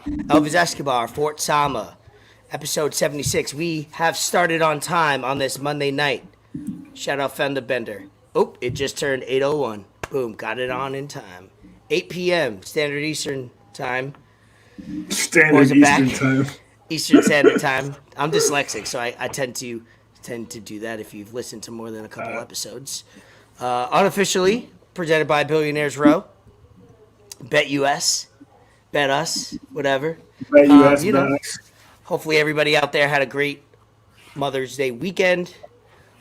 Elvis Escobar, Fort Sama, episode 76. We have started on time on this Monday night. Shout out Fender Bender. Oh, it just turned 8:01. Boom, got it on in time. 8 p.m. Standard Eastern Time. Boys Standard are Eastern back. time. Eastern Standard Time. I'm dyslexic, so I tend to do that if you've listened to more than a couple episodes. Unofficially presented by Billionaires Row. Bet US, bet us, whatever. Bet US, You bet know, us. hopefully everybody out there had a great Mother's Day weekend.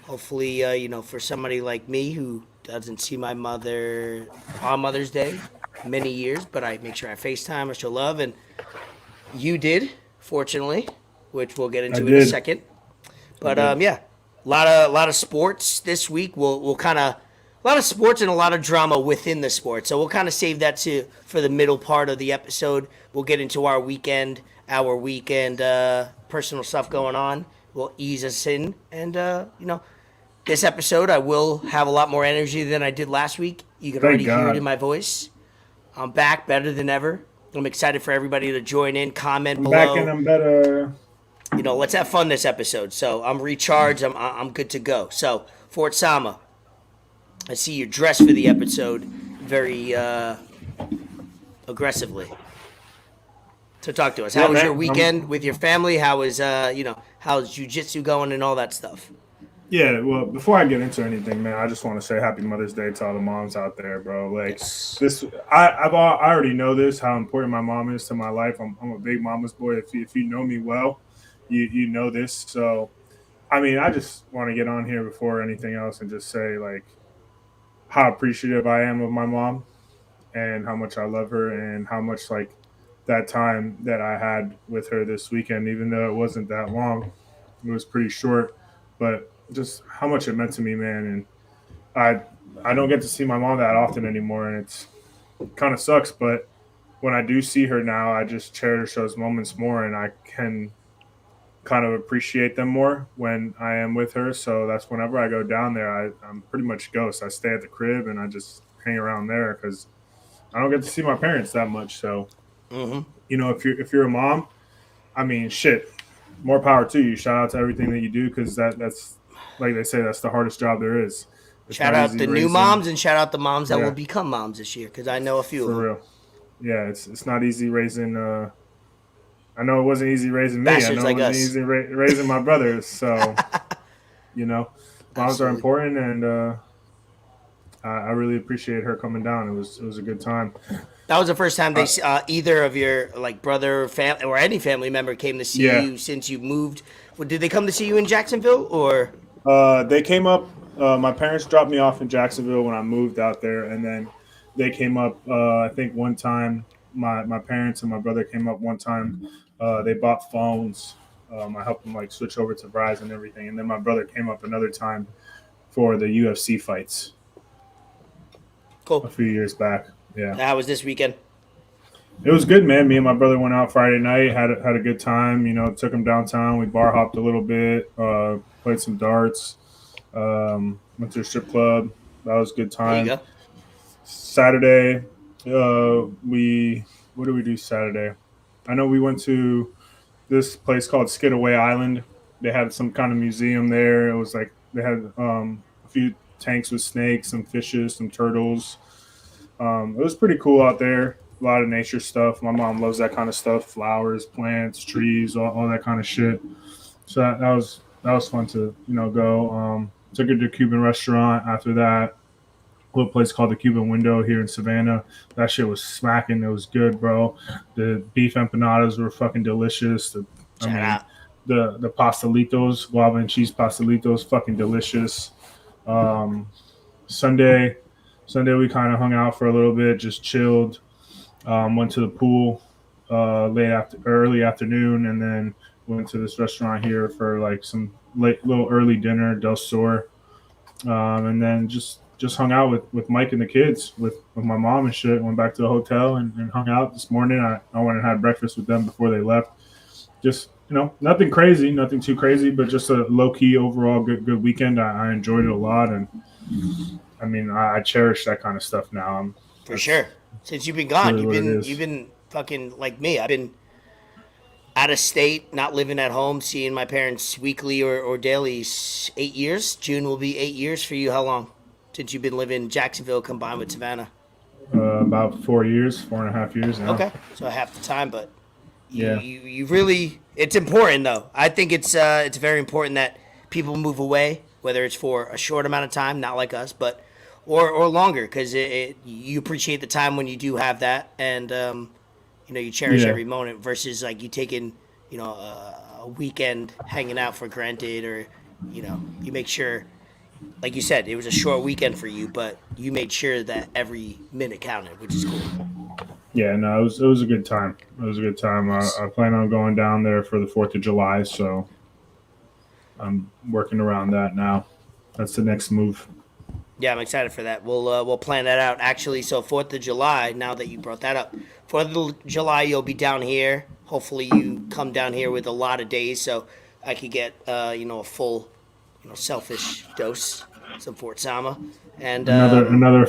Hopefully, for somebody like me who doesn't see my mother on Mother's Day many years, but I make sure I FaceTime or show love, and you did, fortunately, which we'll get I into in a did. second. I But did. yeah, a lot of sports this week. We'll kind of a lot of sports and a lot of drama within the sport. So we'll kind of save that to for the middle part of the episode. We'll get into our weekend personal stuff going on. We'll ease us in, and this episode I will have a lot more energy than I did last week. You can Thank already hear it in God. my voice. I'm back better than ever. I'm excited for everybody to join in, comment I'm back and below. I'm better. Let's have fun this episode. So I'm recharged. I'm good to go. So Fort Sama, I see you're dressed for the episode very aggressively. So talk to us. Yeah, How was your man. weekend with your family? How's jujitsu going and all that stuff? Yeah, well, before I get into anything, man, I just want to say Happy Mother's Day to all the moms out there, bro. Like Yes. this, I already know this how important my mom is to my life. I'm a big mama's boy. If you know me well, you know this. So I mean, I just want to get on here before anything else and just say like how appreciative I am of my mom and how much I love her and how much like that time that I had with her this weekend, even though it wasn't that long, it was pretty short, but just how much it meant to me, man. And I don't get to see my mom that often anymore, and it's kind of sucks. But when I do see her now, I just cherish those moments more, and I can kind of appreciate them more when I am with her. So that's whenever I go down there, I'm pretty much ghost. I stay at the crib and I just hang around there because I don't get to see my parents that much. So Mm-hmm. if you're a mom, I mean, shit, more power to you. Shout out to everything that you do because that's like they say, that's the hardest job there is. It's Shout not out easy the new raising. moms and shout out the moms that will Yeah, become moms this year because I know a few of for them. real. Yeah, it's not easy raising. I know it wasn't easy raising me. I Bastards know it like wasn't us. easy raising my brothers. So you know, moms are Absolutely. important, and I really appreciate her coming down. It was a good time. That was the first time Uh, either of your like brother, family, or any family member came to see yeah, you since you moved. Well, did they come to see you in Jacksonville or? they came up. My parents dropped me off in Jacksonville when I moved out there, and then they came up. I think one time, my parents and my brother came up one time. They bought phones. I helped them like switch over to Verizon and everything, and then my brother came up another time for the UFC fights a Cool. few years back. Yeah, That was this weekend. it was good, man. Me and my brother went out Friday night, had a good time. Took him downtown. We bar hopped a little bit, played some darts, went to a strip club. That was a good There you time. go. Saturday, we what did we do Saturday? I know we went to this place called Skidaway Island. They had some kind of museum there. It was like they had a few tanks with snakes, some fishes, some turtles. It was pretty cool out there. A lot of nature stuff. My mom loves that kind of stuff: flowers, plants, trees, all that kind of shit. So that was fun to go. Took her to a Cuban restaurant after that. A little place called the Cuban Window here in Savannah. That shit was smacking. It was good, bro. The beef empanadas were fucking delicious. I Shout mean, out. the pastelitos, guava and cheese pastelitos, fucking delicious. Um, Sunday, Sunday we kind of hung out for a little bit, just chilled. Went to the pool early afternoon, and then went to this restaurant here for like some little early dinner, Del Sur, and then just hung out with Mike and the kids with my mom and shit. Went back to the hotel and hung out this morning. I went and had breakfast with them before they left. Just nothing crazy, nothing too crazy, but just a low key overall good weekend. I enjoyed it a lot, and I mean I cherish that kind of stuff now. For That's sure. Since you've been gone, really you've what it been you've is. been fucking like me. I've been. out of state, not living at home, seeing my parents weekly or daily. 8 years. June will be 8 years for you. How long since you've been living in Jacksonville combined with Savannah? About 4 years, 4.5 years now. Okay, so half the time, but Yeah. you really, it's important though. I think it's very important that people move away, whether it's for a short amount of time, not like us, but or longer, because you appreciate the time when you do have that, and you cherish Yeah. every moment versus like you taking a weekend hanging out for granted, or you make sure, like you said, it was a short weekend for you, but you made sure that every minute counted, which is cool. Yeah, no, it was a good time. It was a good time. Nice. I plan on going down there for the 4th of July, so I'm working around that now. That's the next move. Yeah, I'm excited for that. We'll plan that out. Actually, so 4th of July. Now that you brought that up, 4th of July, you'll be down here. Hopefully, you come down here with a lot of days, so I could get a full, selfish dose, some Fort Sama, and Another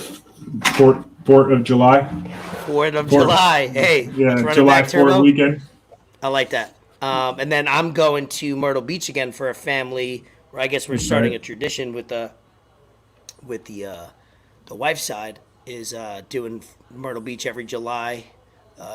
Fourth of July. 4th of July. Hey, let's Yeah, run it July back, 4th Turbo. weekend. I like that. And then I'm going to Myrtle Beach again for a family. Where I guess we're starting Okay. a tradition with the wife's side is doing Myrtle Beach every July.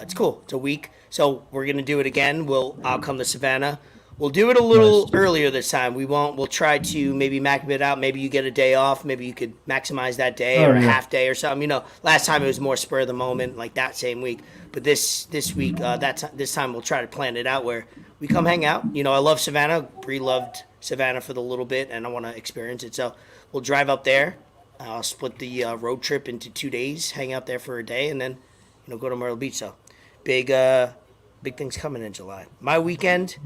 It's cool. It's a week, so we're gonna do it again. I'll come to Savannah. We'll do it a little Nice. earlier this time. We won't. We'll try to maybe map it out. Maybe you get a day off. Maybe you could maximize that day Oh or a yeah. half day or something. Last time it was more spur of the moment, like that same week. But this week, this time we'll try to plan it out where we come hang out. I love Savannah. Bree loved Savannah for the little bit, and I want to experience it. So we'll drive up there. I'll split the road trip into 2 days, hang out there for a day, and then go to Myrtle Beach. So big things coming in July. My weekend.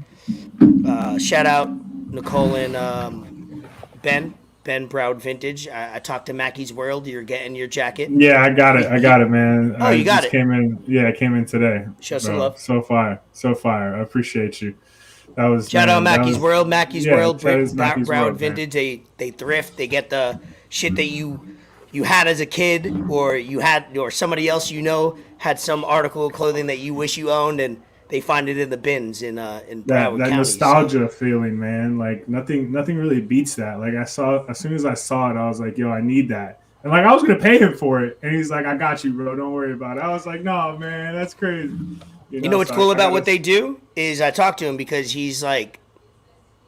Shout out Nicole and Ben Browd Vintage. I talked to Mackey's World. You're getting your jacket. Yeah, I got it. I got it, man. Oh, I you got just it. came in. Yeah, I came in today. Show some Bro, love. so fire. So fire. I appreciate you. That was Shout out man, that Mackey's was- World. Mackey's yeah, World. that is Mackey's Browd World, man. Vintage. They thrift. They get the shit that you had as a kid, or somebody else had some article of clothing that you wish you owned, and they find it in the bins in That Broward County. nostalgia feeling, man. Like nothing really beats that. Like as soon as I saw it, I was like, yo, I need that. And like I was gonna pay him for it, and he's like, I got you, bro. Don't worry about it. I was like, no, man, that's crazy. You know what's so cool I about gotta- what they do is I talked to him because he's like,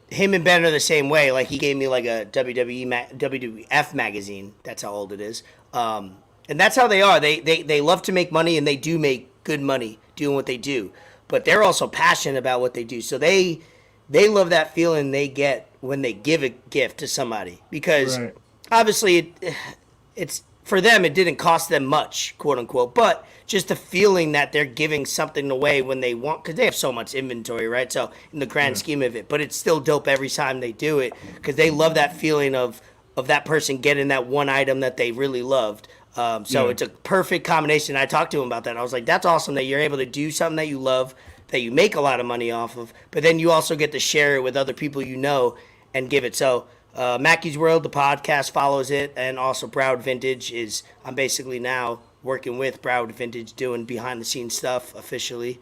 him and Ben are the same way. Like he gave me like a WWF magazine. That's how old it is. And that's how they are. They love to make money, and they do make good money doing what they do. But they're also passionate about what they do. So they love that feeling they get when they give a gift to somebody, because Right. obviously it's for them, it didn't cost them much, quote unquote, but just the feeling that they're giving something away when they want, because they have so much inventory, right? So in the grand scheme of it, but it's still dope every time they do it, because they love that feeling of that person getting that one item that they really loved. So Yeah. it's a perfect combination. I talked to him about that. I was like, that's awesome that you're able to do something that you love, that you make a lot of money off of, but then you also get to share it with other people and give it. So Mackey's World, the podcast, follows it, and also Browd Vintage I'm basically now working with Browd Vintage doing behind the scenes stuff officially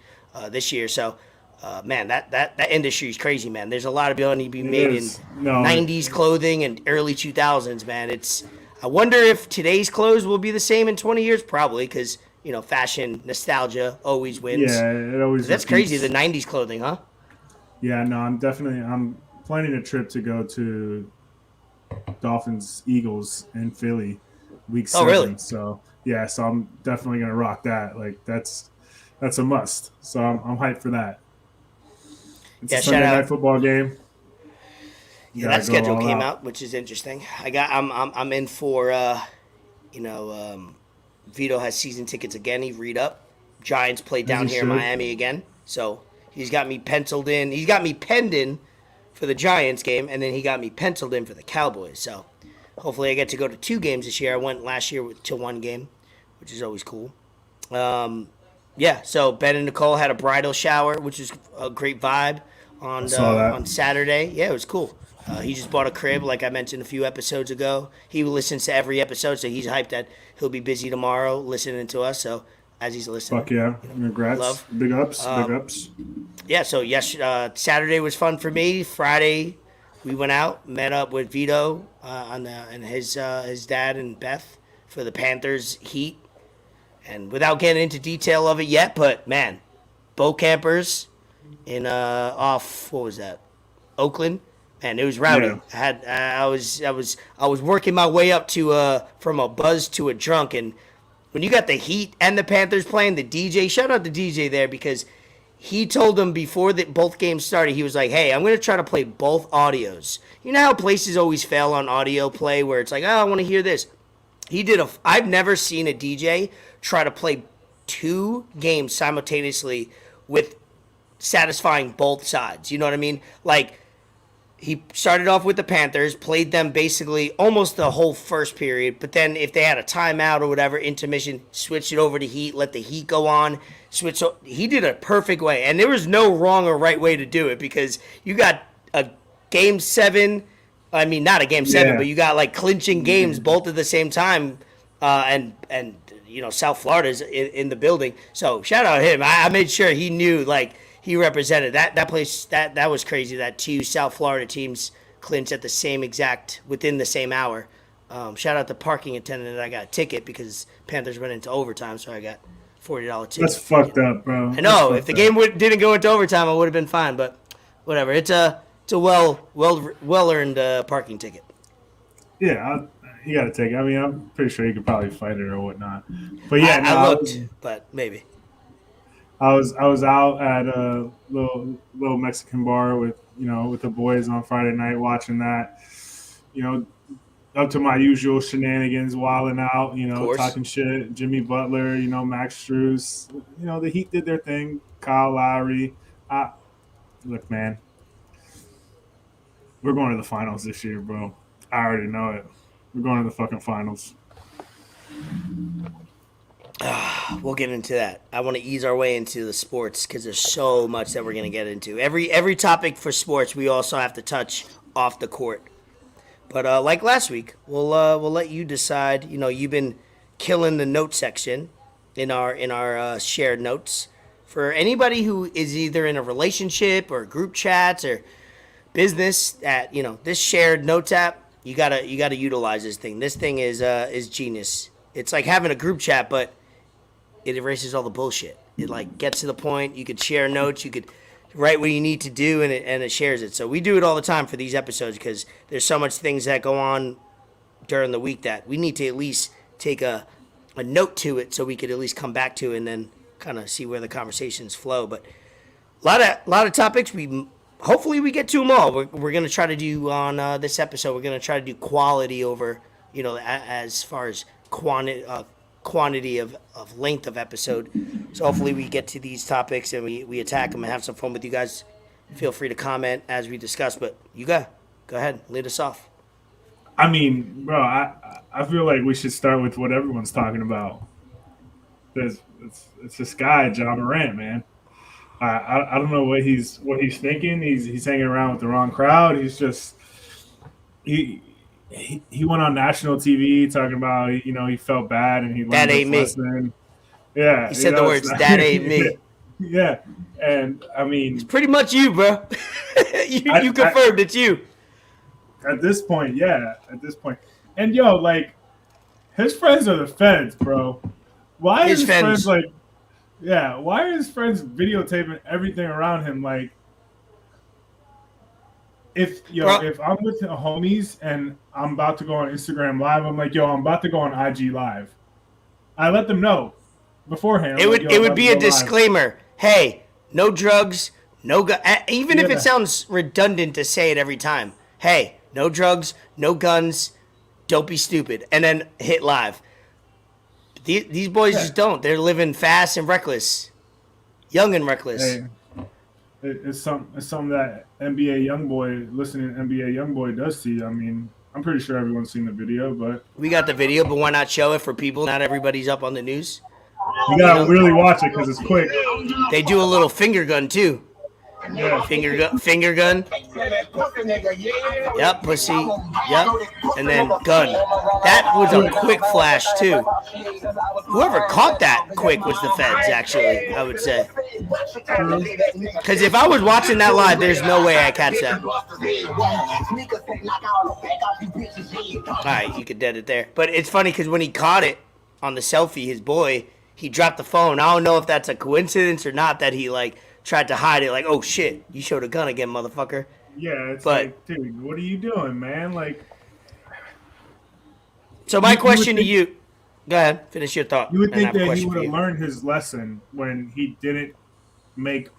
this year. So man, that industry is crazy, man. There's a lot of money to be made in is. No. 90s clothing and early 2000s, man. I wonder if today's clothes will be the same in 20 years, probably, because fashion nostalgia always wins. Yeah, it always. That's crazy, repeats. the 90s clothing, huh? Yeah, no, I'm planning a trip to go to Dolphins Eagles in Philly, week Oh, 7. really? So yeah, so I'm definitely gonna rock that. Like that's a must. So I'm hyped for that. It's Yeah, a shout Sunday out. night football game. You Yeah, gotta that go schedule all came out, which is interesting. I'm in for Vito has season tickets again. He read up. Giants play down he here in should. Miami again, so he's got me penciled in. He's got me penned in for the Giants game, and then he got me penciled in for the Cowboys. So hopefully I get to go to 2 games this year. I went last year to 1 game, which is always cool. Yeah, so Ben and Nicole had a bridal shower, which was a great vibe saw that. on Saturday. Yeah, it was cool. He just bought a crib, like I mentioned a few episodes ago. He listens to every episode, so he's hyped that he'll be busy tomorrow listening to us. So as he's listening, Fuck yeah! Congrats, Love. big ups, big ups. yeah, so yes, Saturday was fun for me. Friday, we went out, met up with Vito and his dad and Beth for the Panthers Heat. And without getting into detail of it yet, but man, boat campers in off what was that, Oakland, and it was rowdy. Yeah. I was working my way up to from a buzz to a drunk, and when you got the Heat and the Panthers playing, the DJ, shout out the DJ there because he told them before that both games started, he was like, hey, I'm going to try to play both audios. You know how places always fail on audio play where it's like, oh, I want to hear this. I've never seen a DJ try to play two games simultaneously with satisfying both sides. You know what I mean? Like, he started off with the Panthers, played them basically almost the whole first period, but then if they had a timeout or whatever, intermission, switched it over to Heat, let the Heat go on, switch. He did a perfect way, and there was no wrong or right way to do it because you got a game 7. I mean, not a game 7, but you got like clinching games both at the same time, and you know South Florida's in the building. So shout out him. I made sure he knew like. He represented that place. That was crazy. That two South Florida teams clinched at the same exact within the same hour. Shout out the parking attendant. I got a ticket because Panthers went into overtime, so I got $40 ticket. That's fucked up, bro. I know. If the game didn't go into overtime, I would have been fine. But whatever. It's a well earned parking ticket. Yeah, you got to take it. I mean, I'm pretty sure you could probably fight it or whatnot. But yeah, I looked, but maybe. I was out at a little Mexican bar with the boys on Friday night watching that. Up to my usual shenanigans, wilding out, talking shit. Jimmy Butler, Max Strus. The Heat did their thing. Kyle Lowry. Look, man, we're going to the finals this year, bro. I already know it. We're going to the fucking finals. We'll get into that. I want to ease our way into the sports because there's so much that we're going to get into. Every topic for sports, we also have to touch off the court. But like last week, we'll let you decide. You've been killing the note section in our shared notes. For anybody who is either in a relationship or group chats or business, at this shared notes app, you gotta utilize this thing. This thing is genius. It's like having a group chat, but it erases all the bullshit. It like gets to the point. You could share notes. You could write what you need to do, and it shares it. So we do it all the time for these episodes because there's so much things that go on during the week that we need to at least take a note to it so we could at least come back to it and then kind of see where the conversations flow. But a lot of topics. Hopefully we get to them all. We're gonna try to do on this episode. We're gonna try to do quality over as far as quantity of length of episode. So hopefully we get to these topics and we attack them and have some fun with you guys. Feel free to comment as we discuss, but you go ahead, lead us off. I mean, bro, I feel like we should start with what everyone's talking about. It's this guy, John Morant, man. I don't know what he's thinking. He's hanging around with the wrong crowd. He's just he went on national TV talking about he felt bad and he learned his lesson. Yeah, he said the words "That ain't me." Yeah, and I mean, it's pretty much you, bro. you confirmed it's you. At this point, yeah. And like his friends are the feds, bro. Why are his friends like? Yeah, why are his friends videotaping everything around him? Like, if I'm with the homies and I'm about to go on Instagram Live, I'm like, I'm about to go on IG Live. I let them know beforehand. It would be a disclaimer. Live. Hey, no drugs, no even if it sounds redundant to say it every time. Hey, no drugs, no guns, don't be stupid, and then hit live. These boys just don't. They're living fast and reckless, young and reckless. Hey, it's something that NBA YoungBoy, listening to NBA YoungBoy does see. I mean, I'm pretty sure everyone's seen the video, but we got the video, but why not show it for people? Not everybody's up on the news. You gotta really watch it because it's quick. They do a little finger gun too. Yeah. Finger gun. Yep, pussy. Yep. And then gun. That was a quick flash too. Whoever caught that quick was the feds, actually, I would say. Because if I was watching that live, there's no way I catch that. All right, you could dead it there. But it's funny because when he caught it on the selfie, his boy, he dropped the phone. I don't know if that's a coincidence or not that he like tried to hide it. Like, oh shit, you showed a gun again, motherfucker. Yeah, it's like, dude, what are you doing, man? Like, so my question to you, go ahead, finish your thought. You would think that he would have learned his lesson when he didn't make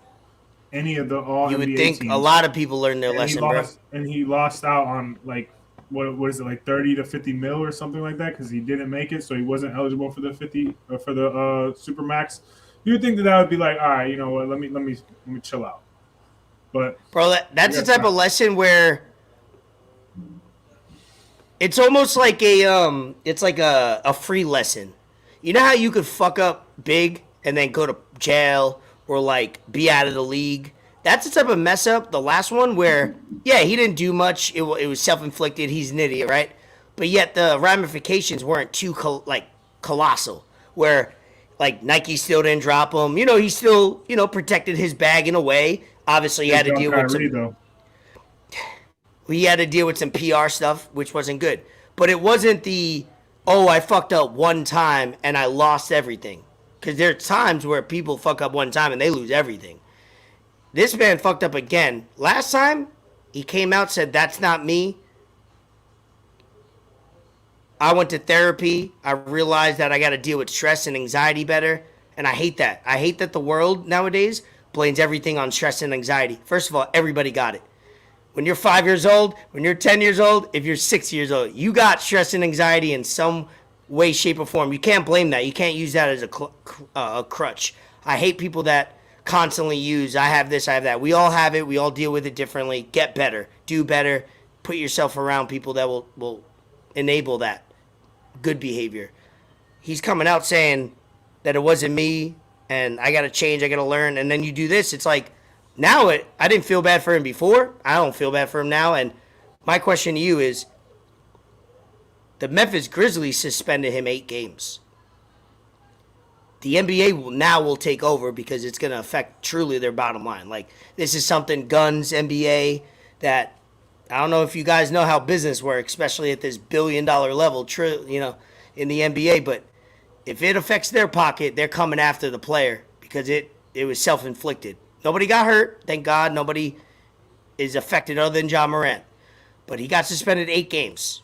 any of the All NBA You would think teams. A lot of people learned their lesson, bro. And he lost out on like what is it, like 30 to 50 mil or something like that because he didn't make it, so he wasn't eligible for the 50 or for the Supermax. You would think that would be like, all right, you know what? Let me chill out. But bro, that's the type of lesson where it's almost like a free lesson. You know how you could fuck up big and then go to jail or like be out of the league? That's the type of mess up, the last one, where, yeah, he didn't do much. It was self-inflicted. He's an idiot, right? But yet the ramifications weren't too colossal, where like Nike still didn't drop him. You know, he still, protected his bag in a way. Obviously, he had to deal with some... He had to deal with some PR stuff, which wasn't good. But it wasn't I fucked up one time and I lost everything. Because there are times where people fuck up one time and they lose everything. This man fucked up again. Last time, he came out, said, that's not me. I went to therapy. I realized that I got to deal with stress and anxiety better. And I hate that. I hate that the world nowadays blames everything on stress and anxiety. First of all, everybody got it. When you're 5 years old, when you're 10 years old, if you're 6 years old, you got stress and anxiety in some way, shape, or form. You can't blame that. You can't use that as a crutch. I hate people that constantly use, I have this, I have that. We all have it. We all deal with it differently. Get better. Do better. Put yourself around people that will enable that good behavior. He's coming out saying that it wasn't me and I got to change, I got to learn. And then you do this. It's like, now I didn't feel bad for him before. I don't feel bad for him now. And my question to you is, the Memphis Grizzlies suspended him 8 games. The NBA will take over because it's going to affect truly their bottom line. Like, this is something, guns, NBA, that I don't know if you guys know how business works, especially at this billion-dollar level, in the NBA. But if it affects their pocket, they're coming after the player because it was self-inflicted. Nobody got hurt, thank God. Nobody is affected other than Ja Morant. But he got suspended 8 games.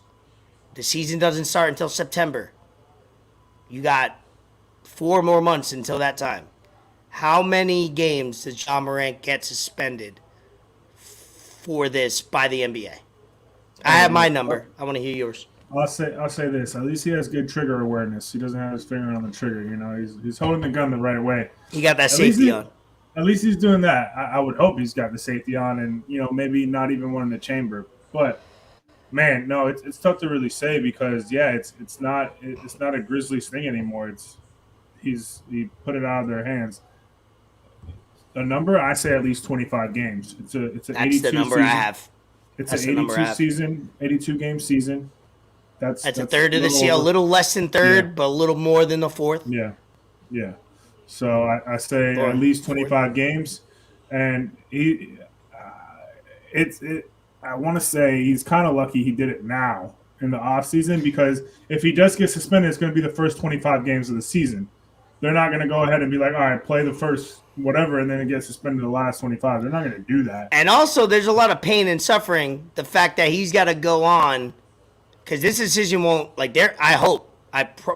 The season doesn't start until September. You got 4 more months until that time. How many games does Ja Morant get suspended for this by the NBA? I have my number. I want to hear yours. I'll say this. At least he has good trigger awareness. He doesn't have his finger on the trigger. He's holding the gun the right way. He got that safety on. At least he's doing that. I would hope he's got the safety on, and maybe not even one in the chamber. But man, no, it's tough to really say because it's not a Grizzlies thing anymore. He put it out of their hands. A number, I say at least 25 games. It's an 82 the number season. I have. It's an 82 game season. That's a third of the season, a little less than third, but a little more than the fourth. Yeah. So I say at least 25 games, and I want to say he's kind of lucky he did it now in the off season because if he does get suspended, it's going to be the first 25 games of the season. They're not going to go ahead and be like, all right, play the first whatever, and then it gets suspended the last 25. They're not going to do that. And also, there's a lot of pain and suffering. The fact that he's got to go on, because this decision won't,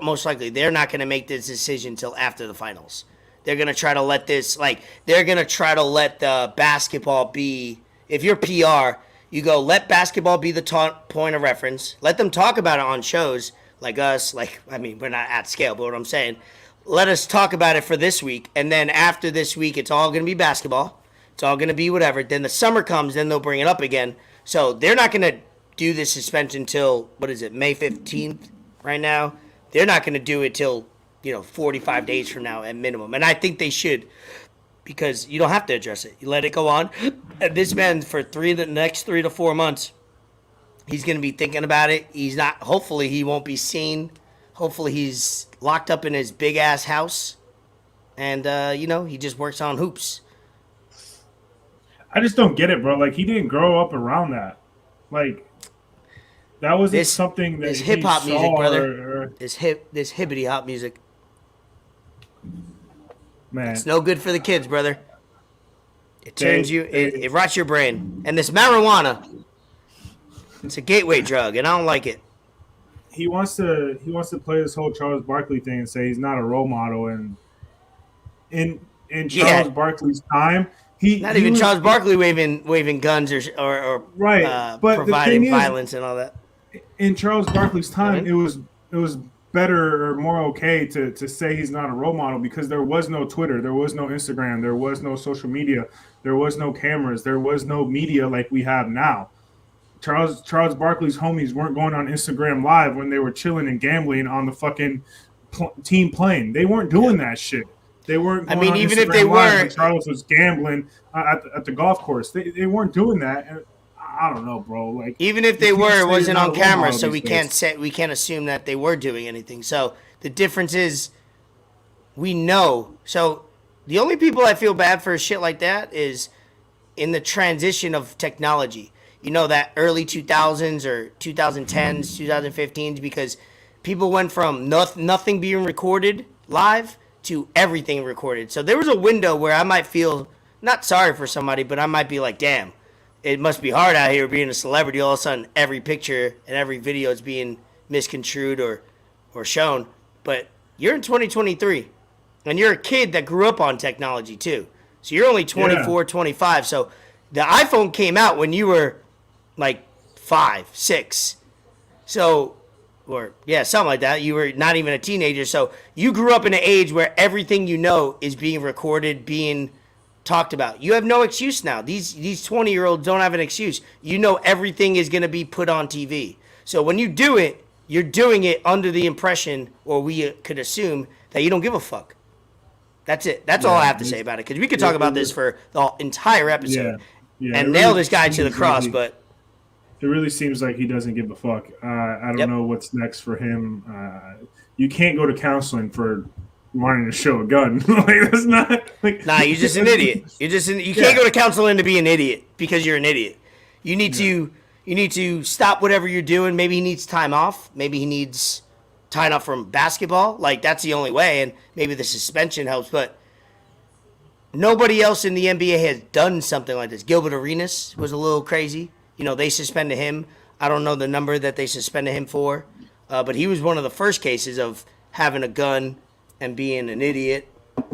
most likely, they're not going to make this decision until after the finals. They're going to try to let the basketball be, if you're PR, you go, let basketball be the point of reference. Let them talk about it on shows like us. We're not at scale, but what I'm saying, let us talk about it for this week. And then after this week, it's all going to be basketball. It's all going to be whatever. Then the summer comes, then they'll bring it up again. So they're not going to do this suspension until, May 15th right now. They're not going to do it till, 45 days from now at minimum. And I think they should because you don't have to address it. You let it go on. And this man, for the next 3 to 4 months, he's going to be thinking about it. He's not. Hopefully, he won't be seen. Hopefully, he's locked up in his big ass house, and he just works on hoops. I just don't get it, bro. Like, he didn't grow up around that. Like, that wasn't something that this hip hop music, brother. Or, this hippity hop music. man, it's no good for the kids, brother. It turns it rots your brain. And this marijuana, it's a gateway drug, and I don't like it. He wants to play this whole Charles Barkley thing and say he's not a role model. And in Charles Barkley's time, Charles Barkley waving guns or right, but providing violence and all that. In Charles Barkley's time, it was better or more okay to say he's not a role model because there was no Twitter, there was no Instagram, there was no social media, there was no cameras, there was no media like we have now. Charles Barkley's homies weren't going on Instagram Live when they were chilling and gambling on the fucking team plane. They weren't doing that shit. They weren't. Going on even Instagram if they Live were, Charles was gambling at the golf course. They weren't doing that. And I don't know, bro. Like, even if they were, it wasn't on camera, so we can't assume that they were doing anything. So the difference is, we know. So the only people I feel bad for shit like that is in the transition of technology. That early 2000s or 2010s, 2015s, because people went from nothing being recorded live to everything recorded. So there was a window where I might feel not sorry for somebody, but I might be like, damn, it must be hard out here being a celebrity. All of a sudden, every picture and every video is being misconstrued or shown. But you're in 2023, and you're a kid that grew up on technology too. So you're only 24, 25. So the iPhone came out when you were like 5, 6. So, something like that. You were not even a teenager. So you grew up in an age where everything is being recorded, being talked about. You have no excuse now. These 20-year-olds don't have an excuse. Everything is going to be put on TV. So when you do it, you're doing it under the impression, or we could assume, that you don't give a fuck. That's it. That's all I have to say about it. Because we could talk about this for the entire episode and nail this guy to the cross, but it really seems like he doesn't give a fuck. I don't know what's next for him. You can't go to counseling for wanting to show a gun. Like, that's not like. Nah, you're just an idiot. You can't go to counseling to be an idiot because you're an idiot. You need to stop whatever you're doing. Maybe he needs time off. Maybe he needs time off from basketball. Like, that's the only way. And maybe the suspension helps. But nobody else in the NBA has done something like this. Gilbert Arenas was a little crazy. They suspended him. I don't know the number that they suspended him for, but he was one of the first cases of having a gun and being an idiot.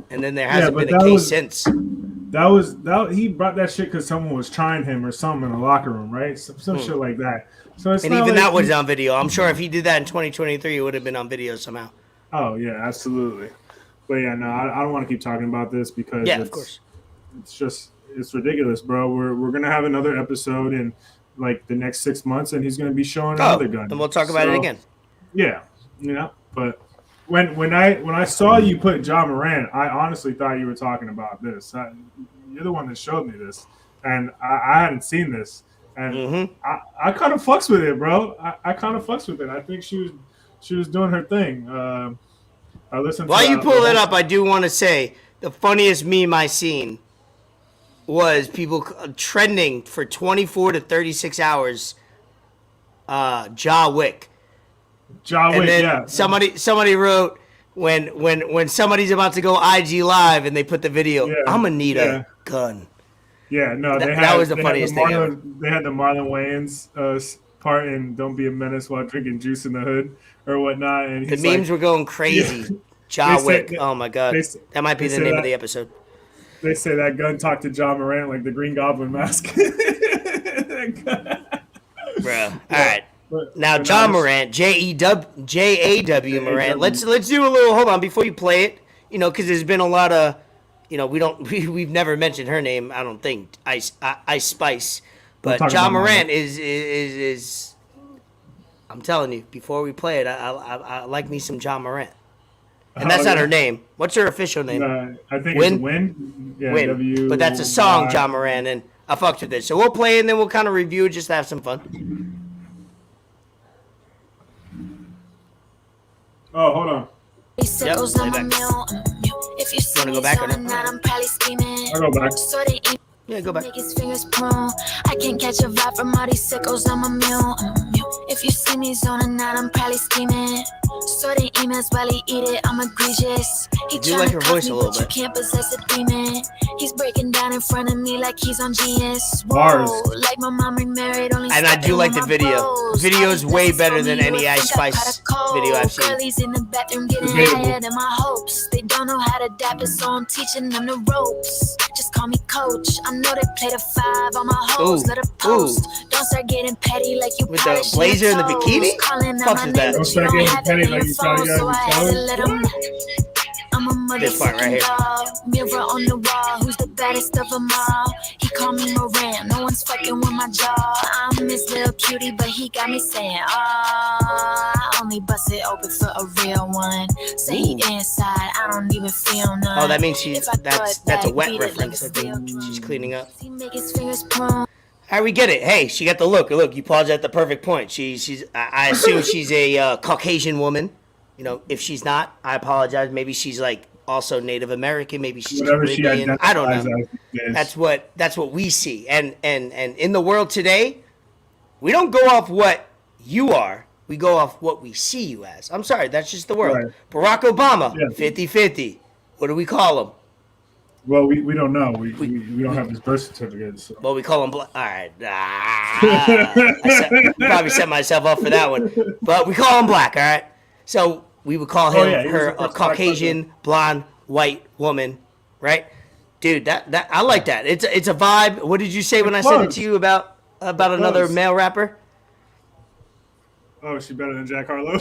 And then there hasn't been a case since. He brought that shit because someone was trying him or something in the locker room, right? Some shit like that. So it's and not even like that was on video. I'm sure if he did that in 2023, it would have been on video somehow. Oh yeah, absolutely. But yeah, no, I don't want to keep talking about this because of course, it's ridiculous, bro. We're gonna have another episode in like the next 6 months, and he's gonna be showing another gun. And we'll talk about it again. Yeah, but. When I saw you put John Morant, I honestly thought you were talking about this. You're the one that showed me this, and I hadn't seen this, and I kind of fucks with it, bro. I kind of fucks with it. I think she was doing her thing. I listened. While you pull it up, I do want to say the funniest meme I seen was people trending for 24 to 36 hours. Wick. And then somebody wrote when somebody's about to go IG live and they put the video, I'm gonna need a gun. Yeah, no, that was the funniest thing ever. They had the Marlon Wayans part in "Don't Be a Menace While Drinking Juice in the Hood" or whatnot. And the memes were going crazy. Wick, oh my god, that might be the name of the episode. They say that gun talked to John Morant like the Green Goblin mask. Bro, all right. Now, John Morant, J-A-W Morant. Let's do a little. Hold on, before you play it, because there's been a lot of, we've never mentioned her name. I don't think Ice Spice, but John Morant is. I'm telling you, before we play it, I like me some John Morant. And that's not her name. What's her official name? I think WYNNE? it's WYNNE. Yeah, WYNNE. But that's a song, John Moran, and I fucked with it. So we'll play and then we'll kind of review it just to have some fun. Oh, hold on. Yep, play back. If you wanna go back or no? I'm probably scheming. I'll go back. So they ain't Yeah, go back. make his fingers prune. I can't catch a vibe from all these sickos, I'm immune. If you see me zoning out, I'm probably scheming. So they emails while he eat it, I'm egregious. He do like her tryna cuff voice me, a little but you bit. can't possess a demon. He's breaking down in front of me like he's on GS. Bars. Like my mom remarried, only And I do fucking like with the my video. bros. The video is All these way blessings better on than me, any you Ice think I Spice caught a video I've cold. seen. Girlies in the bathroom getting Debatable. higher than my hopes. They don't know how to dap it, so I'm teaching them the ropes. Just call me coach. I know they play the 5 on my hoes. Ooh, Let her post. Don't start getting petty like you With the polishing blazer your and the toes. bikini? Calling out Fucks my with name, that. but Don't you start don't getting have it petty in like your you tell phone, you so I had to toes. let 'em know. I'm a This part right here. motherfucking dog. Mirror on the wall, who's the baddest of them all? He called me Morant, no one's fucking with my jaw. I'm his little cutie, but he got me saying, I only bust it open for a real one. Say he inside, I don't even feel none. Oh, that means If I throw it that's a back, wet beat it like reference. I a steel think drum. she's cleaning up. He make his fingers prune. All right, we get it. Hey, she got the look. Look, you paused at the perfect point. I assume she's a Caucasian woman. You know, if she's not, I apologize. Maybe she's like also Native American. Maybe she's Whatever she Caribbean. identifies I don't know. as. That's what we see. And in the world today, we don't go off what you are. We go off what we see you as. I'm sorry, that's just the world. Right. Barack Obama, Yeah. 50-50. What do we call him? Well, we don't know. We don't have his birth certificate. So. Well, we call him black. All right. Probably set myself up for that one. But we call him black, all right? So we would call him yeah, he was her the a first black Caucasian, blonde, white woman, right? Dude, that I like that. It's a vibe. What did you say when I said it to you about another male rapper? Oh, she better than Jack Harlow.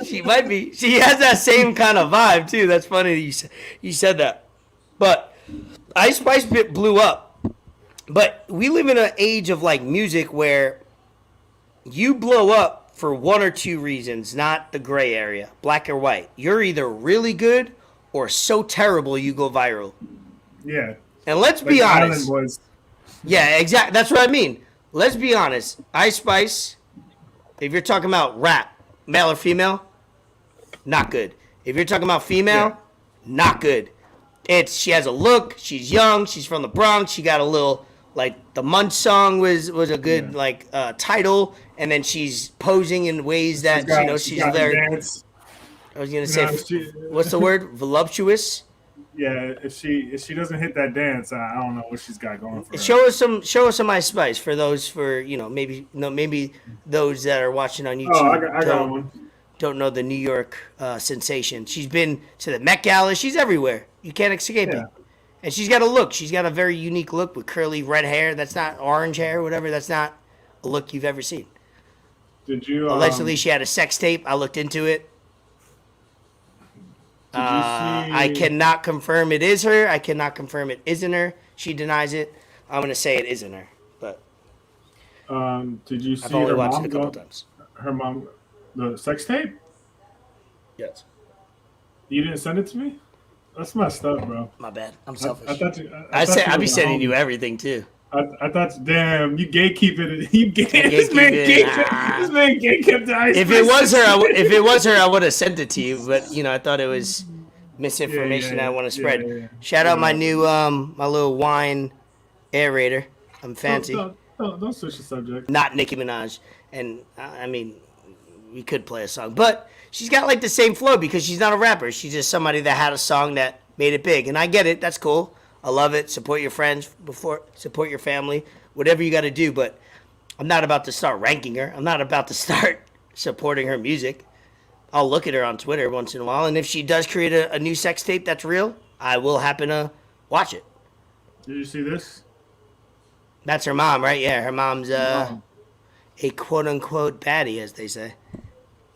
She might be. She has that same kind of vibe too. That's funny that you said that. But Ice Spice blew up. But we live in an age of like music where you blow up for one or two reasons, not the gray area, black or white. You're either really good or so terrible you go viral. Yeah. And let's Like be the honest. Island was. Yeah, exactly. That's what I mean. Let's be honest. Ice Spice, if you're talking about rap, male or female, not good. If you're talking about female, Yeah. not good. She has a look. She's young. She's from the Bronx. She got a little like the Munch song was a good title, and then she's posing in ways that she's got very. dance. I was gonna say, she- what's the word? Voluptuous. Yeah, if she doesn't hit that dance, I don't know what she's got going for her. Show us some Ice Spice for those maybe those that are watching on YouTube. Oh, I got one. Don't know the New York sensation. She's been to the Met Gala. She's everywhere. You can't escape it. And she's got a look. She's got a very unique look with curly red hair. That's not orange hair, whatever. That's not a look you've ever seen. Did you Allegedly, she had a sex tape. I looked into it. Did you see? I cannot confirm it is her. I cannot confirm it isn't her. She denies it. I'm gonna say it isn't her. But Did you see I've only her watched mom? it a couple times. Her mom, the sex tape. Yes. You didn't send it to me. That's messed up, bro. My bad. I'm selfish. I thought you. I'd be were sending home. you everything too. I thought, damn, you gatekeep it. You this gatekeep man it. This man gatekept the Ice If it Spice. was her, I would have sent it to you. But I thought it was misinformation Yeah. I want to spread. Yeah. Shout out my new my little wine aerator. I'm fancy. Don't switch the subject. Not Nicki Minaj. And I mean, we could play a song, but she's got like the same flow because she's not a rapper. She's just somebody that had a song that made it big, and I get it. That's cool. I love it. Support your friends support your family, whatever you got to do. But I'm not about to start ranking her. I'm not about to start supporting her music. I'll look at her on Twitter once in a while, and if she does create a new sex tape that's real, I will happen to watch it. Did you see this? That's her mom, right? Yeah, her mom's a quote unquote baddie, as they say.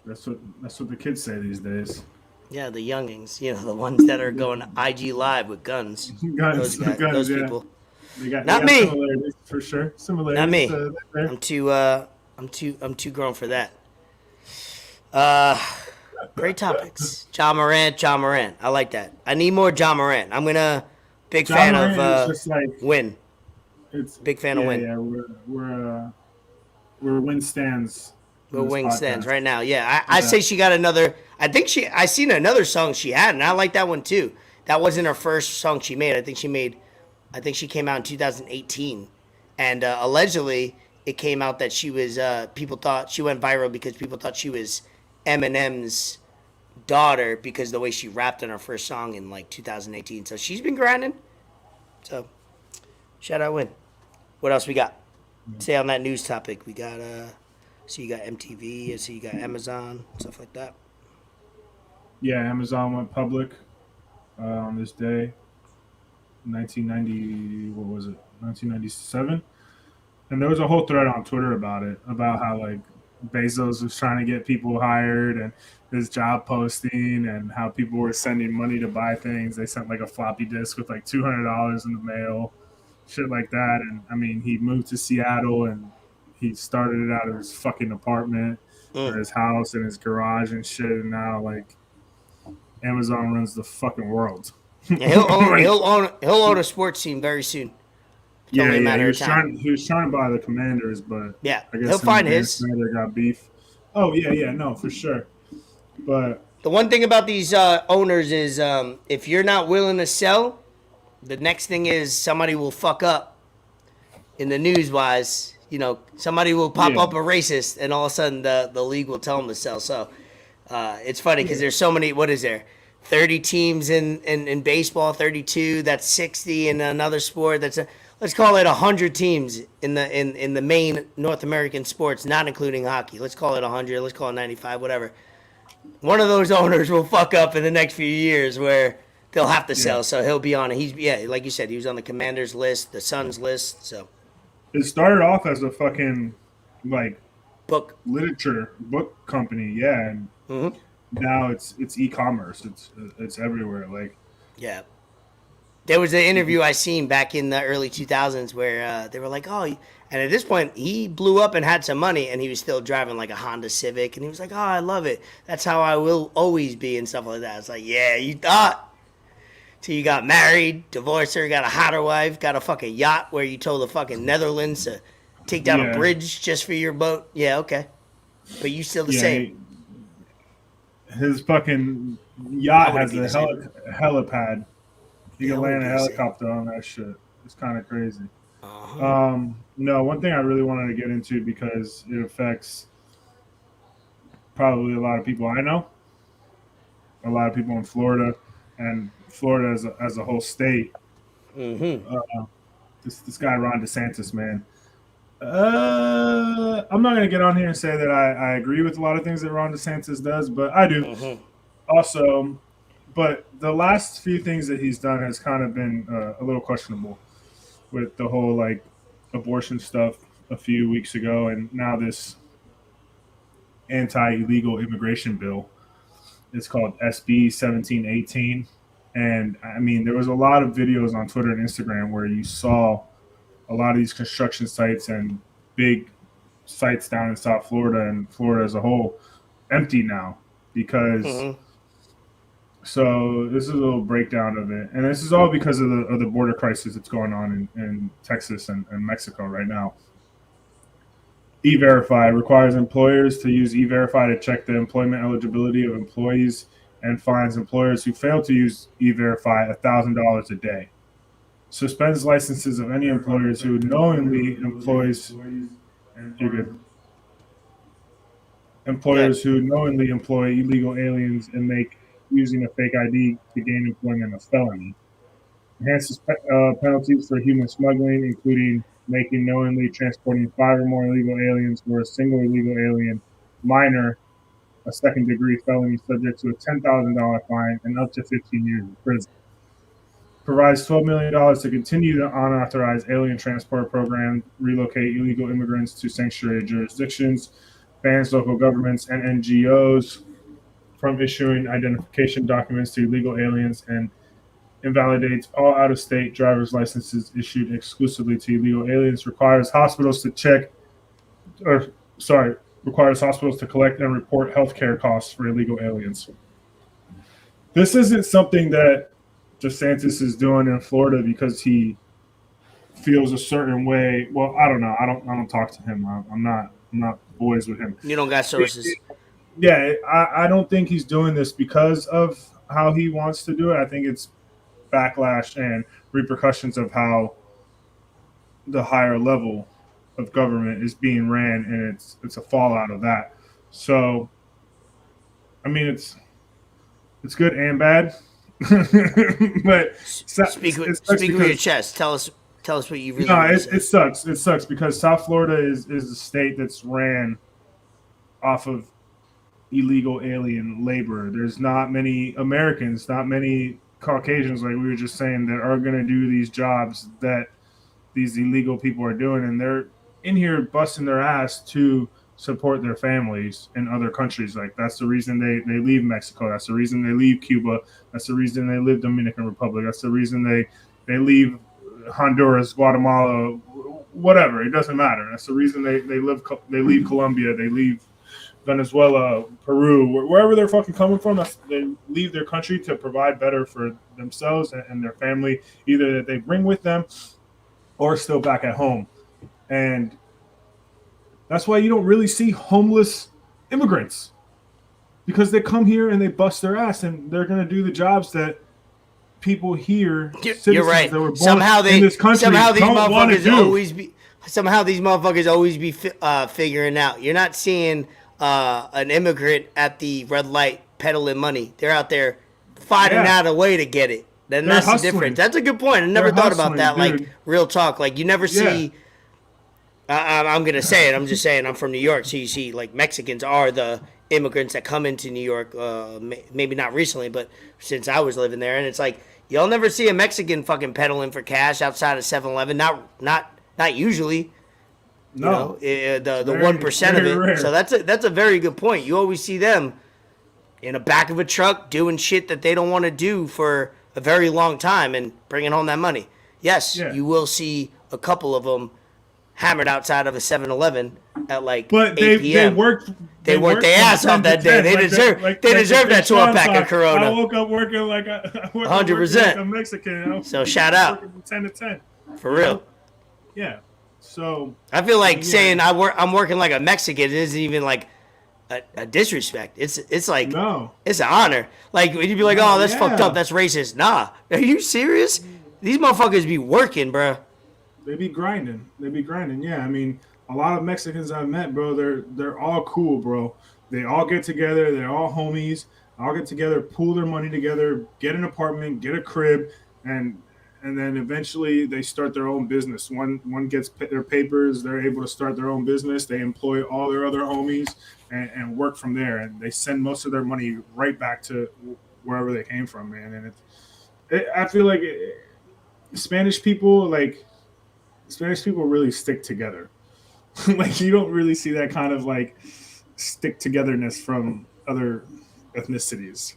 That's what the kids say these days. Yeah, the youngings, the ones that are going IG live with guns. Guns, Those yeah. people. Not Not me. Similarities, for sure. Similarities. Not me. There. I'm too grown for that. Great topics. John Morant. I like that. I need more John Morant. I'm gonna big John fan of Moran is just like WYNNE. it's Big fan of yeah, WYNNE. yeah. We're win stands for Go this wing stands podcast. right now. Yeah, I Yeah. say she got another. I seen another song she had, and I like that one too. That wasn't her first song she made. I think she came out in 2018, and allegedly it came out that she was. People thought she went viral because people thought she was Eminem's daughter because the way she rapped on her first song in like 2018. So she's been grinding. So shout out WYNNE. What else we got? Stay on that news topic. We got so you got MTV, so you got Amazon, stuff like that. Yeah, Amazon went public on this day, 1990. What was it? 1997. And there was a whole thread on Twitter about it, about how like Bezos was trying to get people hired and his job posting, and how people were sending money to buy things. They sent like a floppy disk with like $200 in the mail, shit like that. And I mean, he moved to Seattle and he started it out of his fucking apartment or Mm. his house and his garage and shit. And now like Amazon runs the fucking world. Yeah, he'll own Like, he'll own a sports team very soon. It's yeah, only a yeah. He matter of was time. trying to buy the Commanders, but Yeah, I he'll guess him and find Dan his. Snyder got beef. Oh yeah, yeah, no, for sure. But The one thing about these owners is if you're not willing to sell, the next thing is somebody will fuck up in the news wise. You know, somebody will pop yeah, up a racist, and all of a sudden the league will tell them to sell. So it's funny because yeah, there's so many. What is there? 30 teams in baseball, 32. That's 60 in another sport. Let's call it 100 teams in the main North American sports, not including hockey. Let's call it 100. Let's call it 95. Whatever. One of those owners will fuck up in the next few years where they'll have to yeah. sell. So he'll be on it. He's like you said, he was on the Commanders list, the Suns list. So It started off as a fucking like book. literature book company, yeah, and Hmm. now it's e-commerce. It's everywhere. Like, Yeah. There was an interview I seen back in the early 2000s where they were like, oh, and at this point he blew up and had some money and he was still driving like a Honda Civic and he was like, oh, I love it. That's how I will always be and stuff like that. It's like, yeah, you thought. Till you got married, divorced her, got a hotter wife, got a fucking yacht where you told the fucking Netherlands to take down a yeah, bridge just for your boat. Yeah, okay. But you still the yeah. same. His fucking I yacht wouldn't has be a the same. helipad. You Yeah, I can wouldn't land a be the same. helicopter on that shit. It's kind of crazy. Uh-huh. No, one thing I really wanted to get into because it affects probably a lot of people I know, a lot of people in Florida, and Florida as a whole state. Mm-hmm. This guy Ron DeSantis, man. I'm not gonna get on here and say that I agree with a lot of things that Ron DeSantis does, but I do Mm-hmm. also. But the last few things that he's done has kind of been a little questionable, with the whole like abortion stuff a few weeks ago, and now this anti-illegal immigration bill. It's called SB 1718, and I mean there was a lot of videos on Twitter and Instagram where you saw a lot of these construction sites and big sites down in South Florida and Florida as a whole empty now because. Mm-hmm. So this is a little breakdown of it, and this is all because of the border crisis that's going on in Texas and Mexico right now. E-Verify requires employers to use E-Verify to check the employment eligibility of employees and fines employers who fail to use E-Verify $1,000 a day. Suspends licenses of any employers who knowingly employs you're good. Good. Employers who knowingly employ illegal aliens and make using a fake ID to gain employment a felony. Enhances penalties for human smuggling, including making knowingly transporting 5 or more illegal aliens or a single illegal alien minor a second degree felony subject to a $10,000 fine and up to 15 years in prison. Provides $12 million to continue the unauthorized alien transport program, relocate illegal immigrants to sanctuary jurisdictions, bans local governments and NGOs from issuing identification documents to illegal aliens, and invalidates all out-of-state driver's licenses issued exclusively to illegal aliens, requires hospitals to check, or sorry, requires hospitals to collect and report healthcare costs for illegal aliens. This isn't something that DeSantis is doing in Florida because he feels a certain way. Well, I don't know. I don't talk to him. I'm not boys with him. You don't got sources. Yeah, I don't think he's doing this because of how he wants to do it. I think it's backlash and repercussions of how the higher level of government is being ran, and it's a fallout of that. So, I mean, it's good and bad. But speak with your chest. Tell us what you really. No, it sucks. It sucks because South Florida is a state that's ran off of illegal alien labor. There's not many Americans, not many Caucasians, like we were just saying, that are going to do these jobs that these illegal people are doing, and they're in here busting their ass to support their families in other countries. Like, that's the reason they leave Mexico. That's the reason they leave Cuba. That's the reason they leave Dominican Republic. That's the reason they leave Honduras, Guatemala, whatever. It doesn't matter. That's the reason they leave Colombia. They leave Venezuela, Peru, wherever they're fucking coming from. They leave their country to provide better for themselves and their family, either that they bring with them or still back at home. And that's why you don't really see homeless immigrants, because they come here and they bust their ass, and they're going to do the jobs that people here, you're right. That were born somehow in this country, somehow these don't motherfuckers always be figuring out. You're not seeing an immigrant at the red light peddling money. They're out there finding out a way to get it. Then that's hustling. The difference. That's a good point. I never thought about that. Dude. Like, real talk. Like, you never see. I'm gonna say it. I'm just saying. I'm from New York, so you see, like, Mexicans are the immigrants that come into New York. Maybe not recently, but since I was living there, and it's like you'll never see a Mexican fucking peddling for cash outside of 7-Eleven. Not usually. No, the 1% of it. Rare. So that's a very good point. You always see them in the back of a truck doing shit that they don't want to do for a very long time and bringing home that money. Yes, you will see a couple of them hammered outside of a 7-Eleven at like 8 p.m. They worked their ass off that day. They deserve that 12-pack of Corona. I woke up working like a 100% a Mexican. So shout out from 10 to 10 for real. Yeah. So I feel like saying I'm working like a Mexican isn't even like a disrespect. It's like it's an honor. Like, when you be like, oh, that's fucked up, that's racist. Nah, are you serious? These motherfuckers be working, bro. They be grinding. Yeah, I mean, a lot of Mexicans I've met, bro, they're all cool, bro. They all get together. They're all homies. All get together, pool their money together, get an apartment, get a crib, and then eventually they start their own business. One gets their papers. They're able to start their own business. They employ all their other homies and work from there. And they send most of their money right back to wherever they came from, man. And I feel like Spanish people really stick together. Like, you don't really see that kind of like stick togetherness from other ethnicities.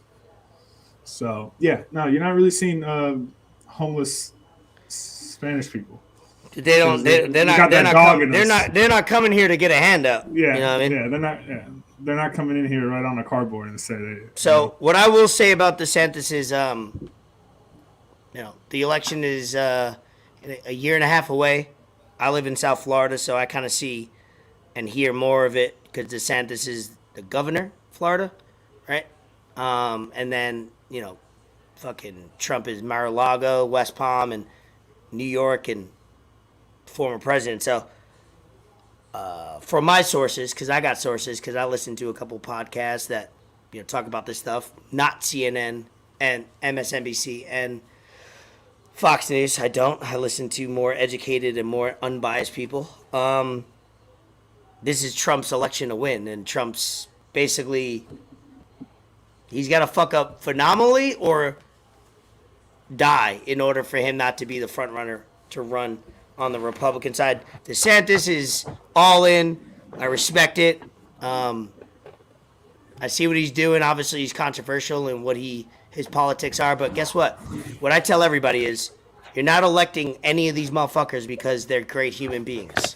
So yeah, no, you're not really seeing homeless Spanish people. They're not coming here to get a handout. Yeah, you know what I mean? Yeah, they're not coming in here right on a cardboard and say they. So what I will say about DeSantis is, the election is a year and a half away. I live in South Florida, so I kind of see and hear more of it because DeSantis is the governor of Florida, right? And then, fucking Trump is Mar-a-Lago, West Palm, and New York, and former president. So from my sources, because I got sources, because I listen to a couple podcasts that talk about this stuff, not CNN and MSNBC and Fox News. I don't. I listen to more educated and more unbiased people. This is Trump's election to win, and Trump's basically, he's got to fuck up phenomenally or die in order for him not to be the front runner to run on the Republican side. DeSantis is all in. I respect it. I see what he's doing. Obviously, he's controversial in what his politics are. But guess what? What I tell everybody is, you're not electing any of these motherfuckers because they're great human beings.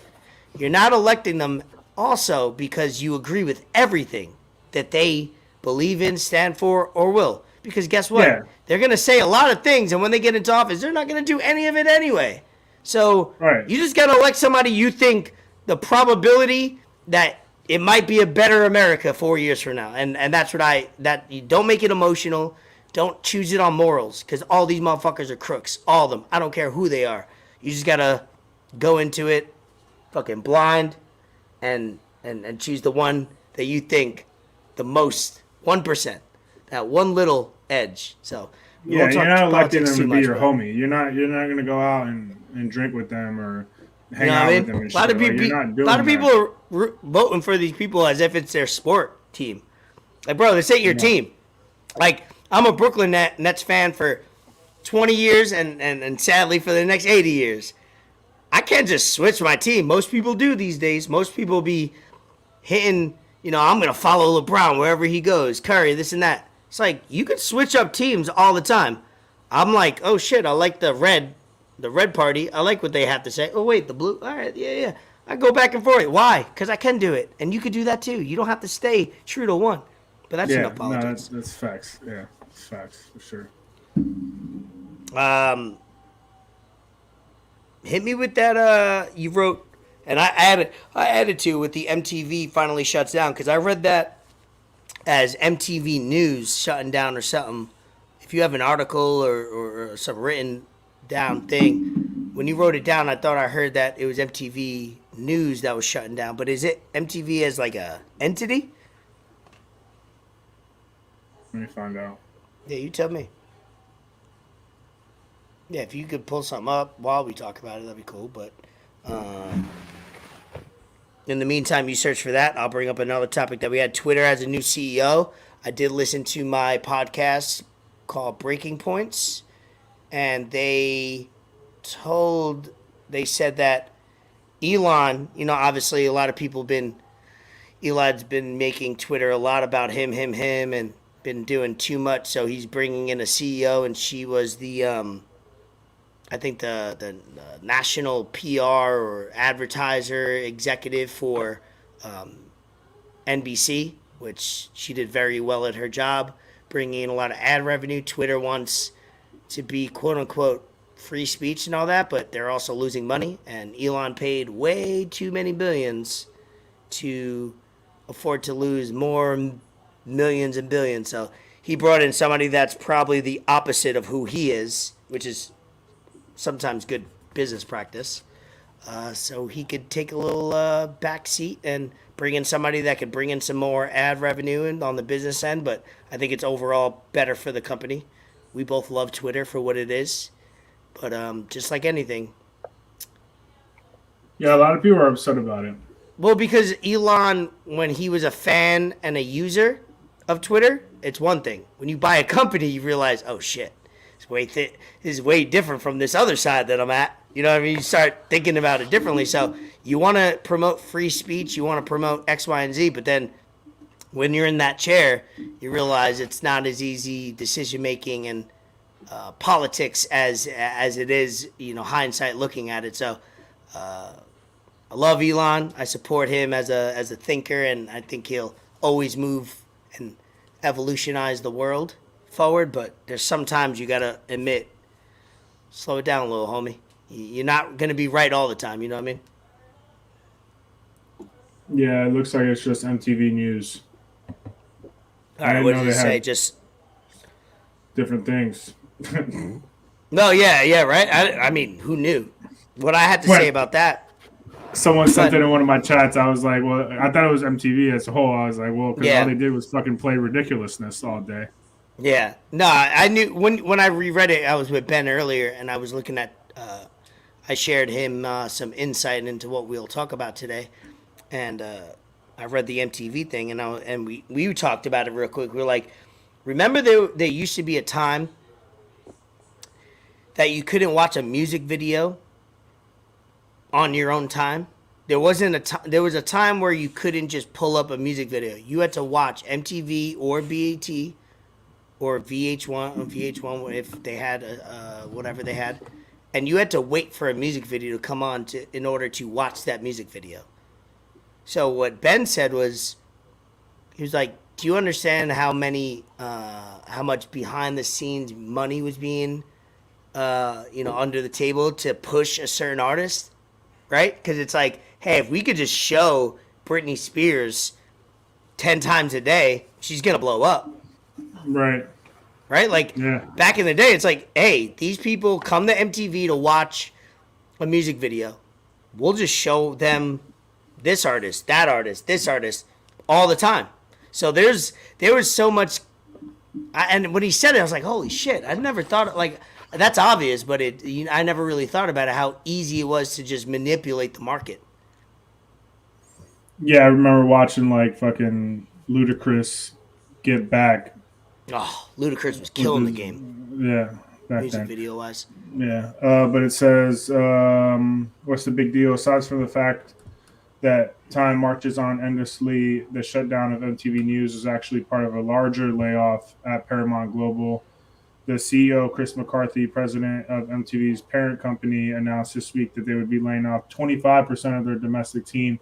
You're not electing them also because you agree with everything that they believe in, stand for, or will. Because guess what? Yeah. They're going to say a lot of things, and when they get into office, they're not going to do any of it anyway. So Right. you just got to elect somebody you think the probability that it might be a better America 4 years from now. And that's what you don't make it emotional. Don't choose it on morals, because all these motherfuckers are crooks. All of them. I don't care who they are. You just got to go into it fucking blind and choose the one that you think the most, 1%. That one little edge. So we Yeah, won't talk you're not electing politics them too to be much, your but- homie. You're not gonna go out and drink with them or hang You know out what I with mean? them. And A lot of shit. Like, people, you're not a doing lot of that. people are voting for these people as if it's their sport team. Like, bro, this ain't your team. Like, I'm a Brooklyn Nets fan for 20 years and sadly for the next 80 years. I can't just switch my team. Most people do these days. Most people be hitting, I'm going to follow LeBron wherever he goes, Curry, this and that. It's like, you could switch up teams all the time. I'm like, oh shit, I like the red party. I like what they have to say. Oh wait, the blue. All right, yeah. I go back and forth. Why? Because I can do it, and you could do that too. You don't have to stay true to one. But that's Yeah, enough no, politics. that's facts. Yeah, it's facts for sure. Hit me with that. You wrote, and I added to with the MTV finally shuts down, because I read that as MTV News shutting down or something. If you have an article or some written down thing, when you wrote it down, I thought I heard that it was MTV News that was shutting down. But is it MTV as like a entity? Let me find out. Yeah, you tell me. Yeah, if you could pull something up while we talk about it, that'd be cool. But in the meantime, you search for that. I'll bring up another topic that we had. Twitter has a new CEO. I did listen to my podcast called Breaking Points, and they said that Elon, obviously a lot of people Elon's been making Twitter a lot about him, and been doing too much, so he's bringing in a CEO, and she was the I think the national PR or advertiser executive for NBC, which she did very well at her job, bringing in a lot of ad revenue. Twitter wants to be quote unquote free speech and all that, but they're also losing money, and Elon paid way too many billions to afford to lose more millions and billions. So he brought in somebody that's probably the opposite of who he is, which is sometimes good business practice. So he could take a little back seat and bring in somebody that could bring in some more ad revenue and on the business end. But I think it's overall better for the company. We both love Twitter for what it is. But just like anything. Yeah, a lot of people are upset about it. Well, because Elon, when he was a fan and a user of Twitter, it's one thing. When you buy a company, you realize, oh shit, this is way different from this other side that I'm at. You know what I mean? You start thinking about it differently. So you want to promote free speech, you want to promote X, Y, and Z, but then when you're in that chair, you realize it's not as easy decision making and politics as it is, hindsight looking at it. So I love Elon. I support him as a thinker, and I think he'll always move and evolutionize the world forward. But there's sometimes you gotta admit, slow it down a little, homie. You're not gonna be right all the time. You know what I mean? Yeah, it looks like it's just MTV News. All right, what does it say? Just different things. no, yeah, right. I mean, who knew? What I had to say about that. Someone sent it in one of my chats. I was like, well, I thought it was MTV as a whole. I was like, well, because all they did was fucking play ridiculousness all day. Yeah. No, I knew when I reread it, I was with Ben earlier, and I was looking at, I shared him some insight into what we'll talk about today. And I read the MTV thing, and we talked about it real quick. We were like, remember there used to be a time that you couldn't watch a music video on your own time? There was a time where you couldn't just pull up a music video. You had to watch MTV or BET or VH1 if they had whatever they had, and you had to wait for a music video to come on in order to watch that music video. So what Ben said was, he was like, "Do you understand how much behind the scenes money was being, under the table to push a certain artist, right? Because it's like, hey, if we could just show Britney Spears 10 times a day, she's gonna blow up, Right. right? Like Yeah. back in the day, it's like, hey, these people come to MTV to watch a music video. We'll just show them this artist, that artist, this artist all the time. So there was so much, and when he said it, I was like, holy shit! I've never thought like that's obvious, but I never really thought about it how easy it was to just manipulate the market. Yeah, I remember watching like fucking Ludacris get back. Oh, Ludacris was killing the game, Yeah, back music then. video wise. Yeah, but it says, what's the big deal? Aside from the fact that time marches on endlessly, the shutdown of MTV News was actually part of a larger layoff at Paramount Global. The CEO, Chris McCarthy, president of MTV's parent company, announced this week that they would be laying off 25% of their domestic team,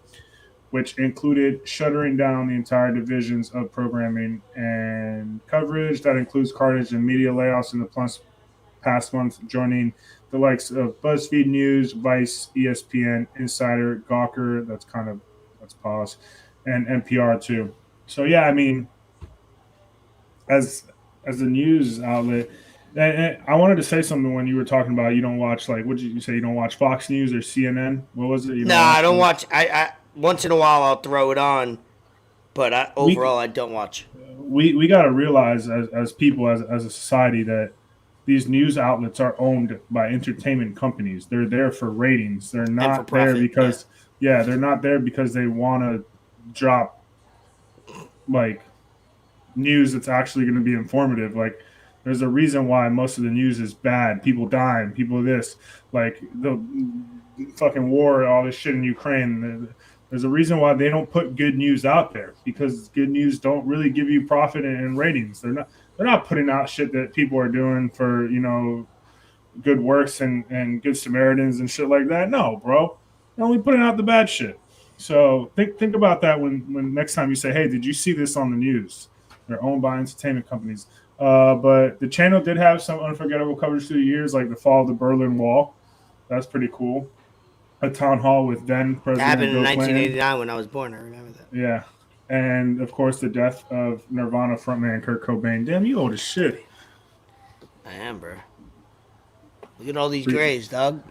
which included shuttering down the entire divisions of programming and coverage. That includes carnage and media layoffs in the past month, joining the likes of BuzzFeed News, Vice, ESPN, Insider, Gawker, that's pause, and NPR too. So yeah, I mean, as a news outlet, and I wanted to say something when you were talking about you don't watch, like, what did you say? You don't watch Fox News or CNN? What was it? No, I don't watch. I once in a while I'll throw it on, but overall I don't watch. We got to realize as people, as a society, that these news outlets are owned by entertainment companies. They're there for ratings. They're not there because they're not there because they want to drop like news that's actually going to be informative. Like, there's a reason why most of the news is bad. People dying, people this, like the fucking war, all this shit in Ukraine. There's a reason why they don't put good news out there, because good news don't really give you profit and ratings. They're not putting out shit that people are doing for, good works and good Samaritans and shit like that. No, bro. They're only putting out the bad shit. So think about that when next time you say, hey, did you see this on the news? They're owned by entertainment companies. But the channel did have some unforgettable coverage through the years, like the fall of the Berlin Wall. That's pretty cool. A town hall with then President That happened Bill in Clinton. 1989 when I was born. I remember that. Yeah. And, of course, the death of Nirvana frontman Kurt Cobain. Damn, you old as shit. I am, bro. Look at all these grays, dog.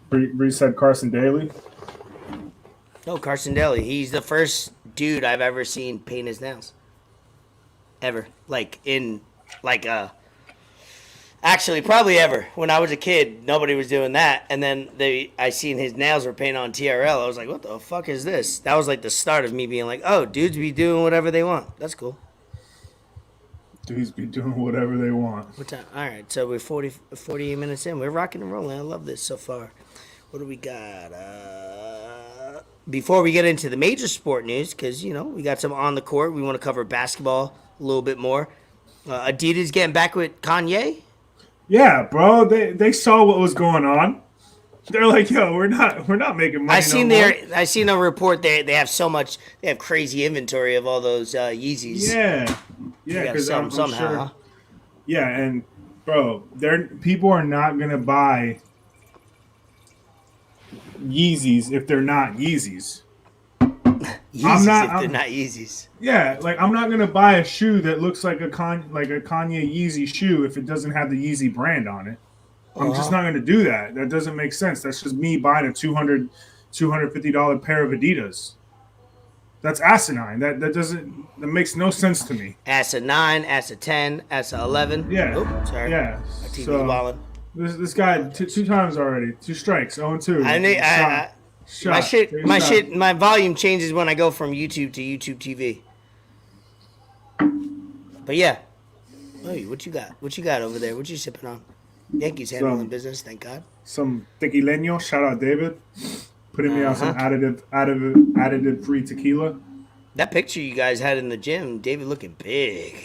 Bree said Carson Daly. No, Carson Daly. He's the first dude I've ever seen paint his nails. Ever. Actually, probably ever. When I was a kid, nobody was doing that. And then I seen his nails were painted on TRL. I was like, what the fuck is this? That was like the start of me being like, oh, dudes be doing whatever they want. That's cool. Dudes be doing whatever they want. What time? All right, so we're 48 minutes in. We're rocking and rolling. I love this so far. What do we got? Before we get into the major sport news, because, we got some on the court. We want to cover basketball a little bit more. Adidas getting back with Kanye. Yeah, bro. They saw what was going on. They're like, yo, we're not making money. I seen a report they have crazy inventory of all those Yeezys. Yeah, because I'm somehow. sure. Huh? Yeah, and bro, people are not gonna buy Yeezys if they're not Yeezys. If they're not Yeezys. Yeah, like, I'm not gonna buy a shoe that looks like a Kanye Yeezy shoe if it doesn't have the Yeezy brand on it. I'm just not gonna do that. That doesn't make sense. That's just me buying a $250 pair of Adidas. That's asinine. That makes no sense to me. Asa 9, Asa 10, Asa 11. Yeah. Oh, sorry. Yeah. My TV's So, walling. this guy two times already. 2 strikes. 0-2. My volume changes when I go from YouTube to YouTube TV. But yeah. Hey, what you got? What you got over there? What you sipping on? Yankees handling business, thank God. Some tequileño. Shout out David. Putting me on some additive free tequila. That picture you guys had in the gym, David looking big.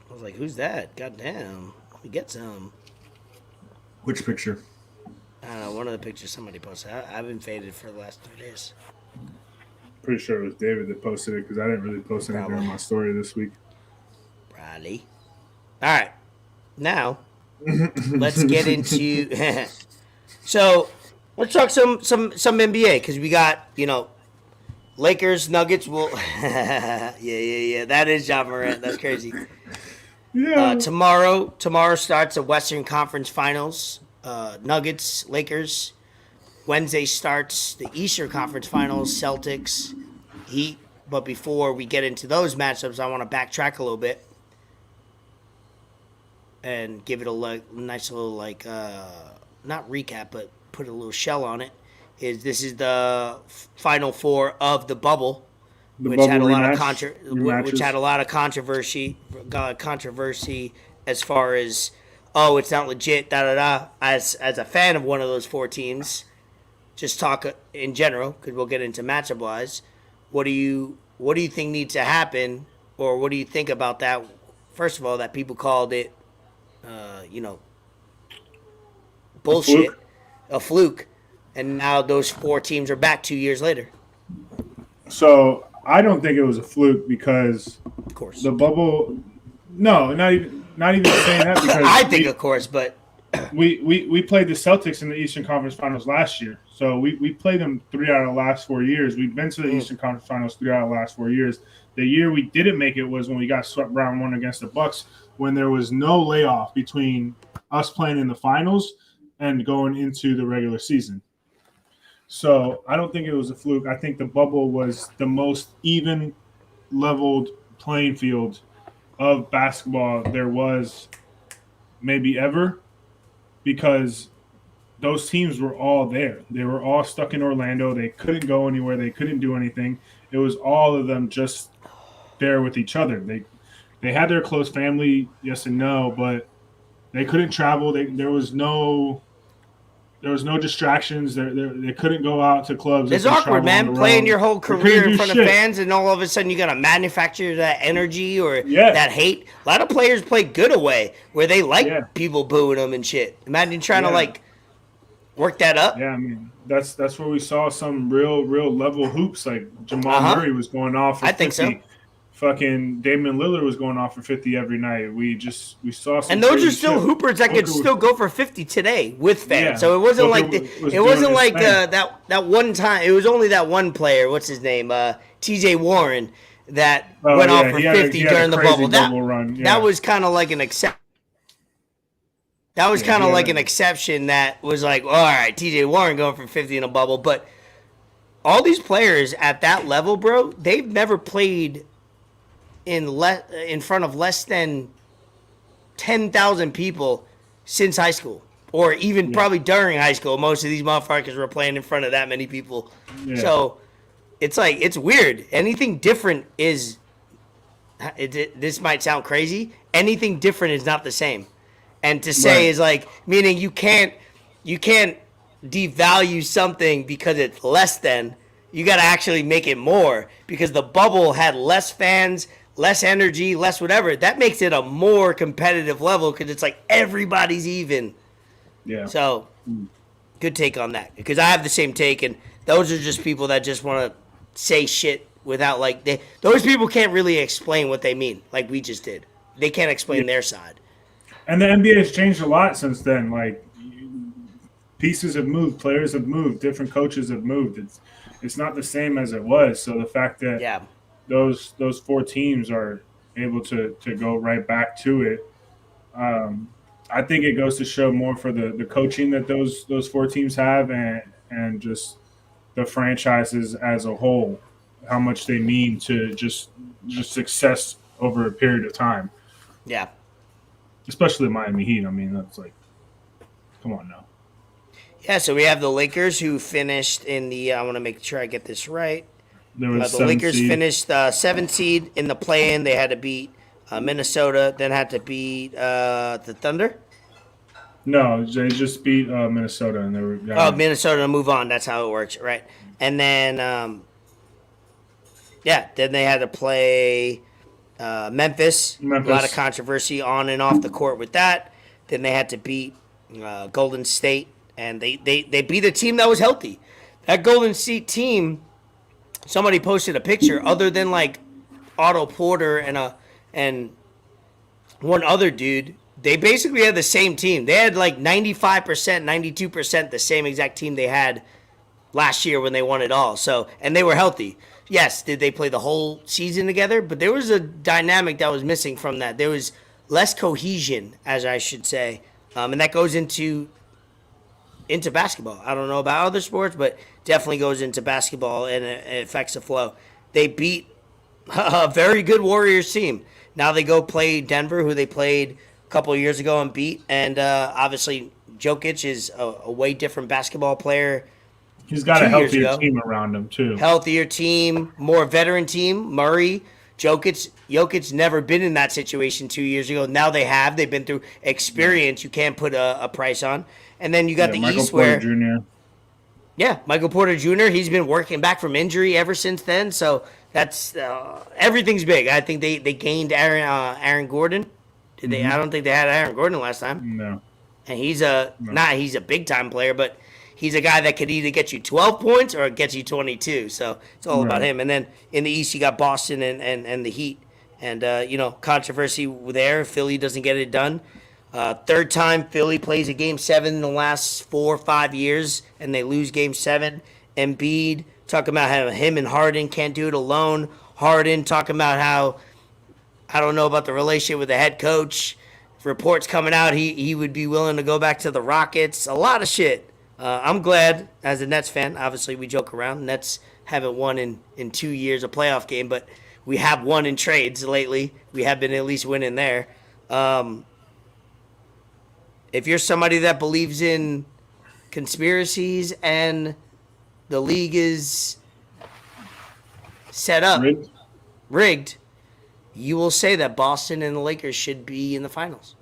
I was like, who's that? Goddamn. Let me get some. Which picture? I don't know, one of the pictures somebody posted. I've been faded for the last 3 days. Pretty sure it was David that posted it because I didn't really post anything on my story this week. Probably. All right. Now, let's get into. So, let's talk some NBA because we got Lakers, Nuggets. Will yeah. That is Ja Morant. That's crazy. Yeah. Tomorrow starts the Western Conference Finals. Nuggets, Lakers. Wednesday starts the Eastern Conference Finals. Celtics, Heat. But before we get into those matchups, I want to backtrack a little bit and give it a nice little not recap, but put a little shell on it. This is the Final Four of the bubble, which had a lot of controversy as far as it's not legit. As a fan of one of those four teams, just talk in general because we'll get into matchup wise. What do you think needs to happen, or what do you think about that? First of all, that people called it, bullshit, a fluke. And now those four teams are back 2 years later. So I don't think it was a fluke because, of course, the bubble. No, not even saying that because I think, of course, but we played the Celtics in the Eastern Conference Finals last year. So we played them 3 out of the last 4 years. We've been to the Eastern Conference Finals 3 out of the last 4 years. The year we didn't make it was when we got swept round one against the Bucks, when there was no layoff between us playing in the finals and going into the regular season. So I don't think it was a fluke. I think the bubble was the most even leveled playing field of basketball there was maybe ever, because those teams were all there. They were all stuck in Orlando. They couldn't go anywhere. They couldn't do anything. It was all of them just there with each other. They had their close family, yes and no, but they couldn't travel. There was no distractions. They couldn't go out to clubs. It's awkward, man. Playing your whole career in front of fans, and all of a sudden you got to manufacture that energy or that hate. A lot of players play good away, where they like people booing them and shit. Imagine trying to work that up. Yeah, I mean that's where we saw some real level hoops. Like Jamal Murray was going off for 50. I think so. Fucking Damian Lillard was going off for 50 every night. We saw some, and those are still hoopers that could still go for 50 today with fans. Yeah. So it wasn't that one time. It was only that one player. What's his name? T.J. Warren that went off for 50 during the bubble. That was kind of like an exception. That was kind of like an exception. That was like, all right, T.J. Warren going for 50 in a bubble, but all these players at that level, bro, they've never played in front of less than 10,000 people since high school, or even probably during high school. Most of these motherfuckers were playing in front of that many people. Yeah. So it's weird. Anything different is this might sound crazy. Anything different is not the same. And to say is meaning you can't devalue something because it's less than. You got to actually make it more, because the bubble had less fans, less energy, less whatever. That makes it a more competitive level because it's like everybody's even. Yeah. So, good take on that, because I have the same take, and those are just people that just want to say shit without those people can't really explain what they mean like we just did. They can't explain their side. And the NBA has changed a lot since then. Pieces have moved, players have moved, different coaches have moved. It's not the same as it was. So the fact that those four teams are able to go right back to it, I think it goes to show more for the coaching that those four teams have, and just the franchises as a whole, how much they mean to just success over a period of time. Yeah. Especially Miami Heat. I mean, that's come on now. Yeah, so we have the Lakers who finished in the. I want to make sure I get this right. There was the Lakers finished 7th seed in the play-in. They had to beat Minnesota, then had to beat the Thunder. No, they just beat Minnesota, and they were. Minnesota to move on. That's how it works, right? And then, then they had to play Memphis. A lot of controversy on and off the court with that. Then they had to beat Golden State. and they beat a team that was healthy. That Golden State team, somebody posted a picture other than like Otto Porter and one other dude. They basically had the same team. They had like 95%, 92% the same exact team they had last year when they won it all. So, and they were healthy. Yes, did they play the whole season together? But there was a dynamic that was missing from that. There was less cohesion, as I should say, and that goes into basketball. I don't know about other sports, but definitely goes into basketball and it affects the flow. They beat a very good Warriors team. Now they go play Denver, who they played a couple of years ago and beat. And obviously, Jokic is a way different basketball player. He's got a healthier team around him, too. Healthier team, more veteran team. Murray, Jokic never been in that situation 2 years ago. Now they have. They've been through experience you can't put a price on. And then you got the Michael East Porter where... Jr. Yeah, Michael Porter Jr., he's been working back from injury ever since then. So that's everything's big. I think they gained Aaron Gordon. Did they? I don't think they had Aaron Gordon last time. No. And he's a big time player, but he's a guy that could either get you 12 points or get you 22. So it's all about him. And then in the East, you got Boston and the Heat. And, controversy there. Philly doesn't get it done. Third time Philly plays a Game 7 in the last 4 or 5 years, and they lose Game 7. Embiid talking about how him and Harden can't do it alone. Harden talking about how, I don't know about the relationship with the head coach. Reports coming out he would be willing to go back to the Rockets. A lot of shit. I'm glad, as a Nets fan, obviously we joke around. Nets haven't won in 2 years a playoff game, but we have won in trades lately. We have been at least winning there. If you're somebody that believes in conspiracies and the league is set up, rigged, you will say that Boston and the Lakers should be in the finals.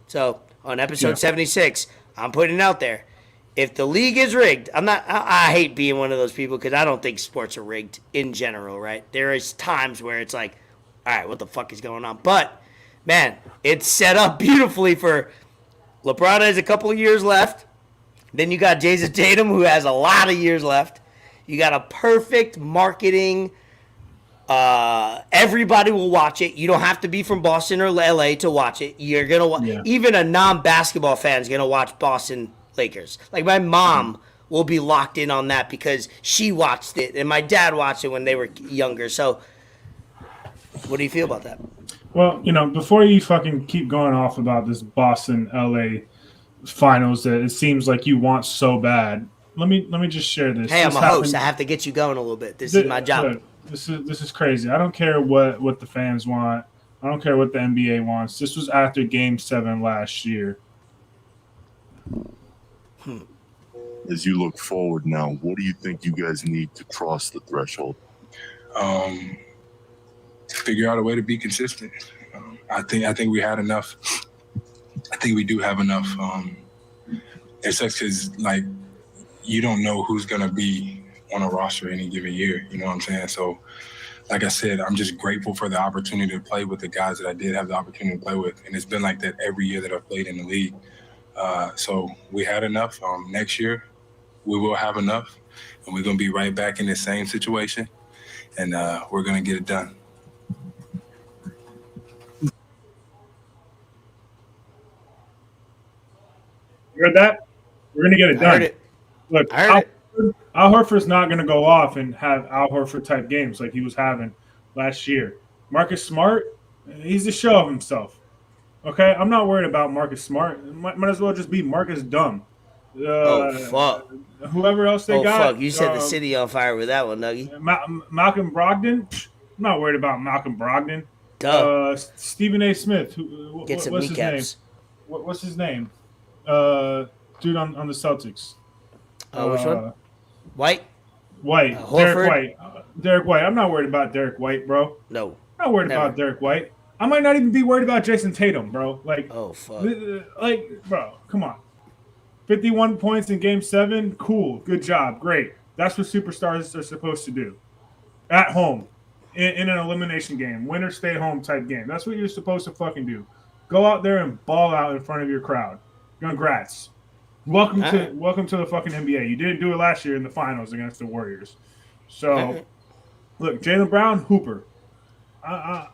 So on episode 76, I'm putting it out there. If the league is rigged, I hate being one of those people because I don't think sports are rigged in general, right? There is times where it's like, all right, what the fuck is going on? But, man, it's set up beautifully for LeBron has a couple of years left. Then you got Jason Tatum, who has a lot of years left. You got a perfect marketing. Everybody will watch it. You don't have to be from Boston or LA to watch it. You're gonna watch. Yeah. Even a non-basketball fan is gonna watch Boston Lakers. Like my mom will be locked in on that because she watched it, and my dad watched it when they were younger. So, what do you feel about that? Well, before you fucking keep going off about this Boston LA finals that it seems like you want so bad, let me just share this. Hey, I'm a host. I have to get you going a little bit. This is my job. Look, this is crazy. I don't care what the fans want. I don't care what the NBA wants. This was after Game 7 last year. As you look forward now, what do you think you guys need to cross the threshold? Figure out a way to be consistent. I think we had enough. I think we do have enough. It sucks because you don't know who's gonna be on a roster any given year. You know what I'm saying? So, like I said, I'm just grateful for the opportunity to play with the guys that I did have the opportunity to play with, and it's been like that every year that I've played in the league. So we had enough. Next year, we will have enough, and we're gonna be right back in the same situation, and we're gonna get it done. You heard that? We're gonna get it done. I heard it. Look, Al Horford's not gonna go off and have Al Horford type games like he was having last year. Marcus Smart, he's the show of himself. Okay, I'm not worried about Marcus Smart. Might as well just be Marcus Dumb. Fuck. Whoever else they got. Fuck. You set the city on fire with that one, Nuggie. Malcolm Brogdon. I'm not worried about Malcolm Brogdon. Stephen A. Smith. Get some what's kneecaps. his name? What's his name? Dude on the Celtics. Which one? White. Derek White. Derek White. I'm not worried about Derek White, bro. No. I'm not worried about Derek White. I might not even be worried about Jason Tatum, bro. Fuck. Bro, come on. 51 points in Game 7. Cool. Good job. Great. That's what superstars are supposed to do. At home. In an elimination game. Win or stay home type game. That's what you're supposed to fucking do. Go out there and ball out in front of your crowd. Congrats. Welcome All to right. welcome to the fucking NBA. You didn't do it last year in the finals against the Warriors. So, All right. look, Jaylen Brown, Hooper. I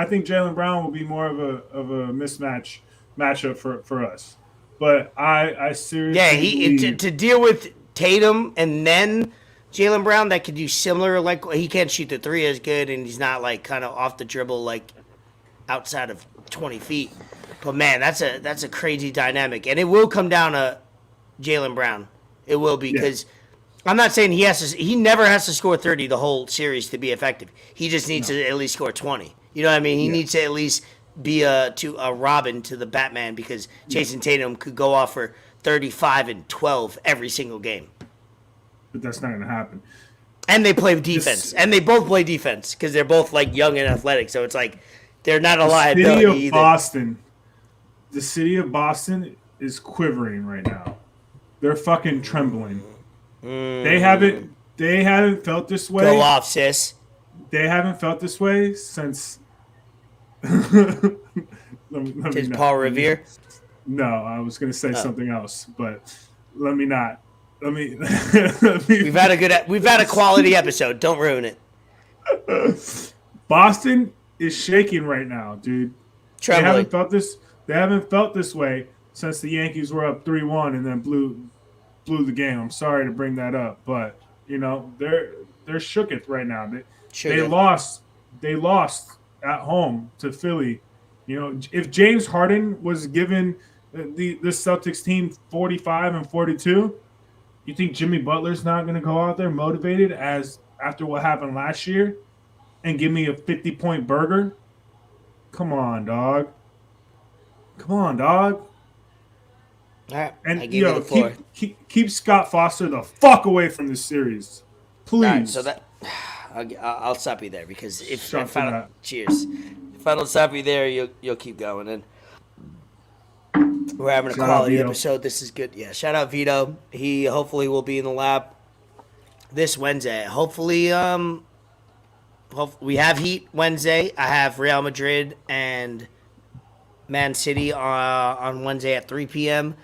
think Jaylen Brown will be more of a matchup for us. But I Yeah, seriously he believe to deal with Tatum and then Jalen Brown that could do similar. Like he can't shoot the three as good, and he's not like kind of off the dribble like outside of 20 feet. But man, that's a crazy dynamic, and it will come down to Jalen Brown. It will be because I'm not saying he never has to score 30 the whole series to be effective. He just needs to at least score 20. You know what I mean? He needs to at least be a Robin to the Batman because Jason Tatum could go off for 35 and 12 every single game. but that's not going to happen. And they play defense. And they both play defense because they're both like young and athletic. So it's like they're not a liability either. The city of Boston is quivering right now. They're fucking trembling. They haven't felt this way. Go off, sis. They haven't felt this way since let me Tis not. Paul Revere. No, I was going to say something else, but let me not. Let me. We've had a quality episode. Don't ruin it. Boston is shaking right now, dude. Trembling. They haven't felt this way since the Yankees were up 3-1 and then blew the game. I'm sorry to bring that up, but you know they're shooketh right now. They lost at home to Philly. You know, if James Harden was given the Celtics team 45 and 42, you think Jimmy Butler's not going to go out there motivated as after what happened last year and give me a 50-point burger? Come on, dog. All right. And I give you the floor. keep Scott Foster the fuck away from this series, please. All right, so that I'll stop you there because if I don't stop you there, you'll keep going. And we're having a quality episode. This is good. Yeah, shout out Vito. He hopefully will be in the lab this Wednesday. Hopefully, we have Heat Wednesday. I have Real Madrid and Man City on Wednesday at 3 p.m.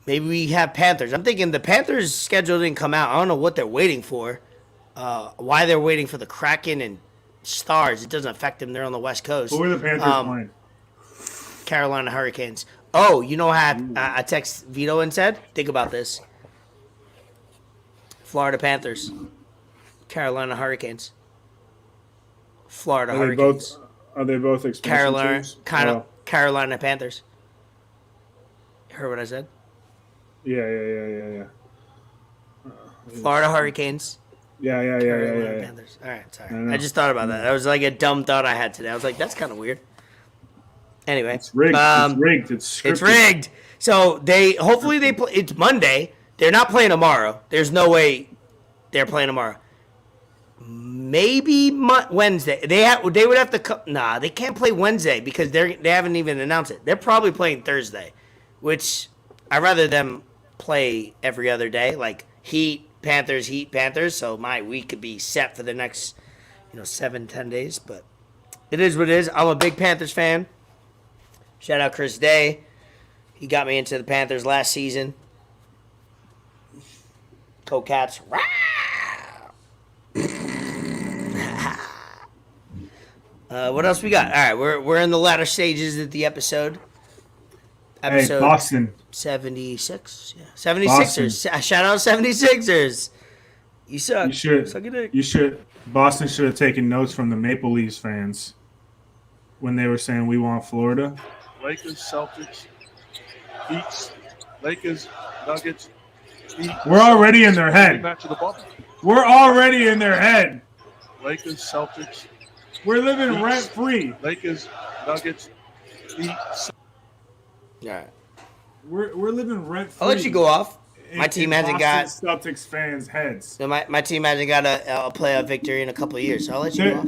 Maybe we have Panthers. I'm thinking the Panthers' schedule didn't come out. I don't know what they're waiting for. Why they're waiting for the Kraken and Stars. It doesn't affect them. They're on the West Coast. Who are the Panthers playing? Carolina Hurricanes. Oh, you know how I text Vito and said? Think about this. Florida Panthers. Carolina Hurricanes. Florida Hurricanes. Are they both expansion teams? Carolina Panthers. You heard what I said? Yeah. Florida Hurricanes. Yeah. Panthers. All right, sorry. I just thought about that. That was like a dumb thought I had today. I was like, that's kind of weird. Anyway, it's rigged. It's scripted. It's rigged. So hopefully they play. It's Monday. They're not playing tomorrow. There's no way they're playing tomorrow. Maybe Wednesday. They would have to. Nah, they can't play Wednesday because they haven't even announced it. They're probably playing Thursday, which I'd rather them play every other day, like Heat Panthers. So my week could be set for the next 7-10 days. But it is what it is. I'm a big Panthers fan. Shout out Chris Day. He got me into the Panthers last season. Go Cats. What else we got? All right, we're in the latter stages of the episode. Hey, Boston. 76. Yeah. 76ers. Shout out 76ers. You suck. You should. Boston should have taken notes from the Maple Leafs fans when they were saying we want Florida. Lakers, Celtics, Heat, Lakers, Nuggets, Heat. We're already in their head. Match of the bubble. We're already in their head. Lakers, Celtics. We're living rent free. Lakers, Nuggets, Heat. All right. We're living rent free. I'll let you go off. My team hasn't got Celtics fans' heads. So my team hasn't got a playoff victory in a couple of years. So I'll let you go off.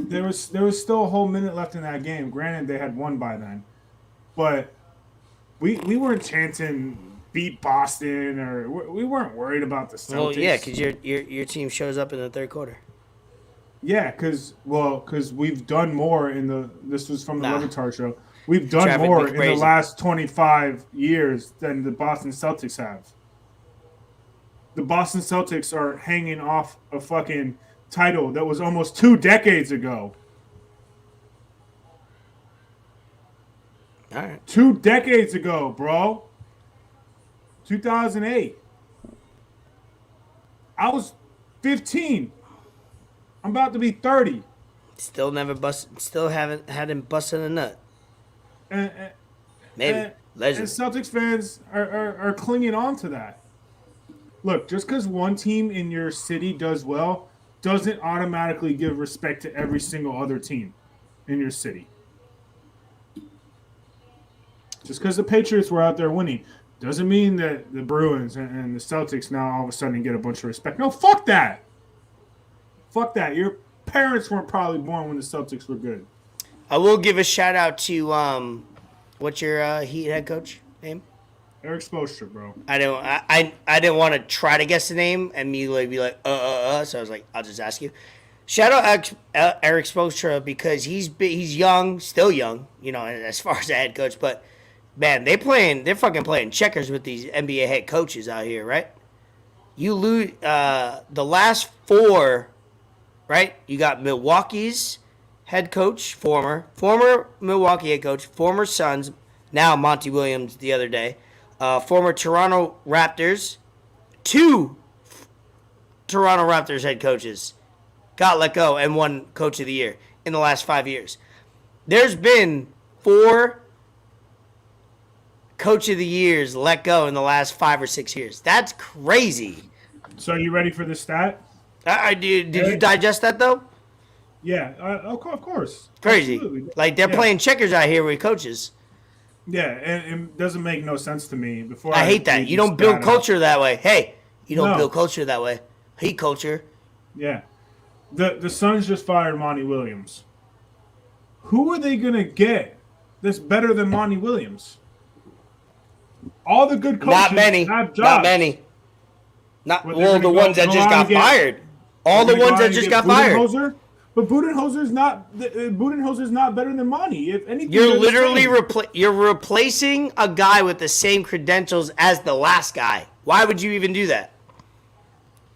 There was still a whole minute left in that game. Granted, they had won by then, but we weren't chanting beat Boston or we weren't worried about the Celtics. Well, yeah, because your team shows up in the third quarter. Yeah, because we've done more in the. This was from the Levitar show. We've done Traffic more be in the crazy. last 25 years than the Boston Celtics have. The Boston Celtics are hanging off a fucking title that was almost 2 decades ago. All right. 2 decades ago, bro. 2008. I was 15. I'm about to be 30. Still hadn't busted a nut. And, Maybe. and Legend. Celtics fans are clinging on to that. Look, just because one team in your city does well doesn't automatically give respect to every single other team in your city. Just because the Patriots were out there winning doesn't mean that the Bruins and the Celtics now all of a sudden get a bunch of respect. No, fuck that. Fuck that. Your parents weren't probably born when the Celtics were good. I will give a shout out to what's your Heat head coach name? Eric Spoelstra, bro. I didn't want to try to guess the name and me like be like so I was like, I'll just ask you. Shout out Eric Spoelstra because he's young, still young, you know, as far as a head coach, but man, they're fucking playing checkers with these NBA head coaches out here, right? You lose the last 4, right? You got Milwaukee's head coach, former Milwaukee head coach, former Suns, now Monty Williams the other day, former Toronto Raptors, 2 Toronto Raptors head coaches got let go and won Coach of the Year in the last 5 years. There's been 4 Coach of the Years let go in the last 5 or 6 years. That's crazy. So are you ready for this stat? Did you digest that though? Yeah, of course. Crazy. Absolutely. Like they're playing checkers out here with coaches. Yeah, and it doesn't make no sense to me. Before I hate that. read You this don't build stat culture that way. Hey, you don't No. build culture that way. Heat culture. Yeah. The Suns just fired Monty Williams. Who are they gonna get that's better than Monty Williams? All the good coaches Not many. have jobs. Not many. Not But they're well. gonna The go- ones that go just out got and get- fired. All the They're gonna ones go out that and just get got fired. Budenholzer, but Budenholzer's not better than Monty. If anything, You're they're the literally same. you're replacing a guy with the same credentials as the last guy. Why would you even do that?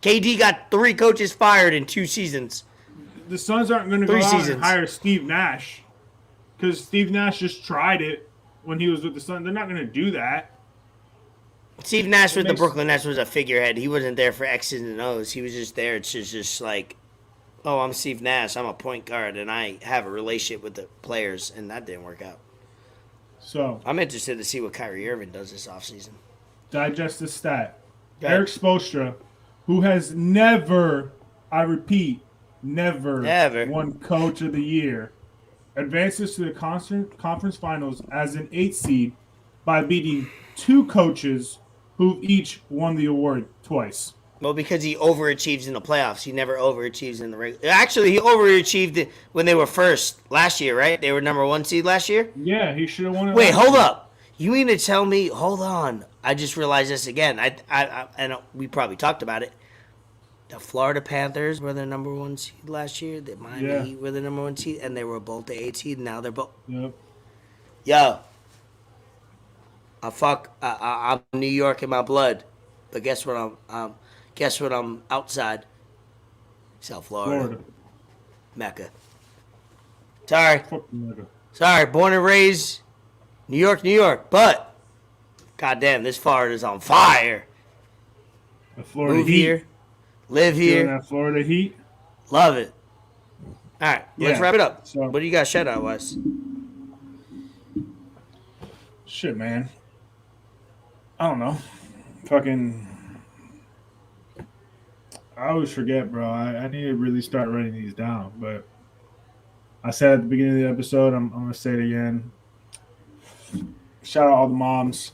KD got 3 coaches fired in 2 seasons. The Suns aren't going to go 3 out seasons. and hire Steve Nash because Steve Nash just tried it when he was with the Suns. They're not going to do that. Steve Nash with the makes- Brooklyn Nets was a figurehead. He wasn't there for X's and O's. He was just there. It's just like, oh, I'm Steve Nash. I'm a point guard, and I have a relationship with the players, and that didn't work out. So I'm interested to see what Kyrie Irving does this offseason. digest this stat. Go ahead. Eric Spoelstra, who has never, I repeat, never won Coach of the Year, advances to the conference finals as an 8 seed by beating 2 coaches who each won the award twice. Well, because he overachieves in the playoffs. He never overachieves in the regular. Actually, he overachieved when they were first last year, right? They were number 1 seed last year. Yeah, he should have won it. Wait, last hold year. up. You mean to tell me? Hold on. I just realized this again. I we probably talked about it. The Florida Panthers were the number 1 seed last year. The Miami Heat were the number 1 seed, and they were both the 8 seed. Now they're both. Yep. Yo, I'm New York in my blood, but guess what? I'm outside. South Florida. Mecca. Sorry. Fuck the nigga. Sorry, born and raised New York, but goddamn, this Florida's on fire. The Florida Move Heat. here, live Feeling here, that Florida Heat. love it. All right, let's Yeah, wrap it up. so- What do you got shout out wise? Shit, man. I don't know. Fucking. I always forget, bro. I need to really start writing these down. But I said at the beginning of the episode, I'm going to say it again. Shout out all the moms.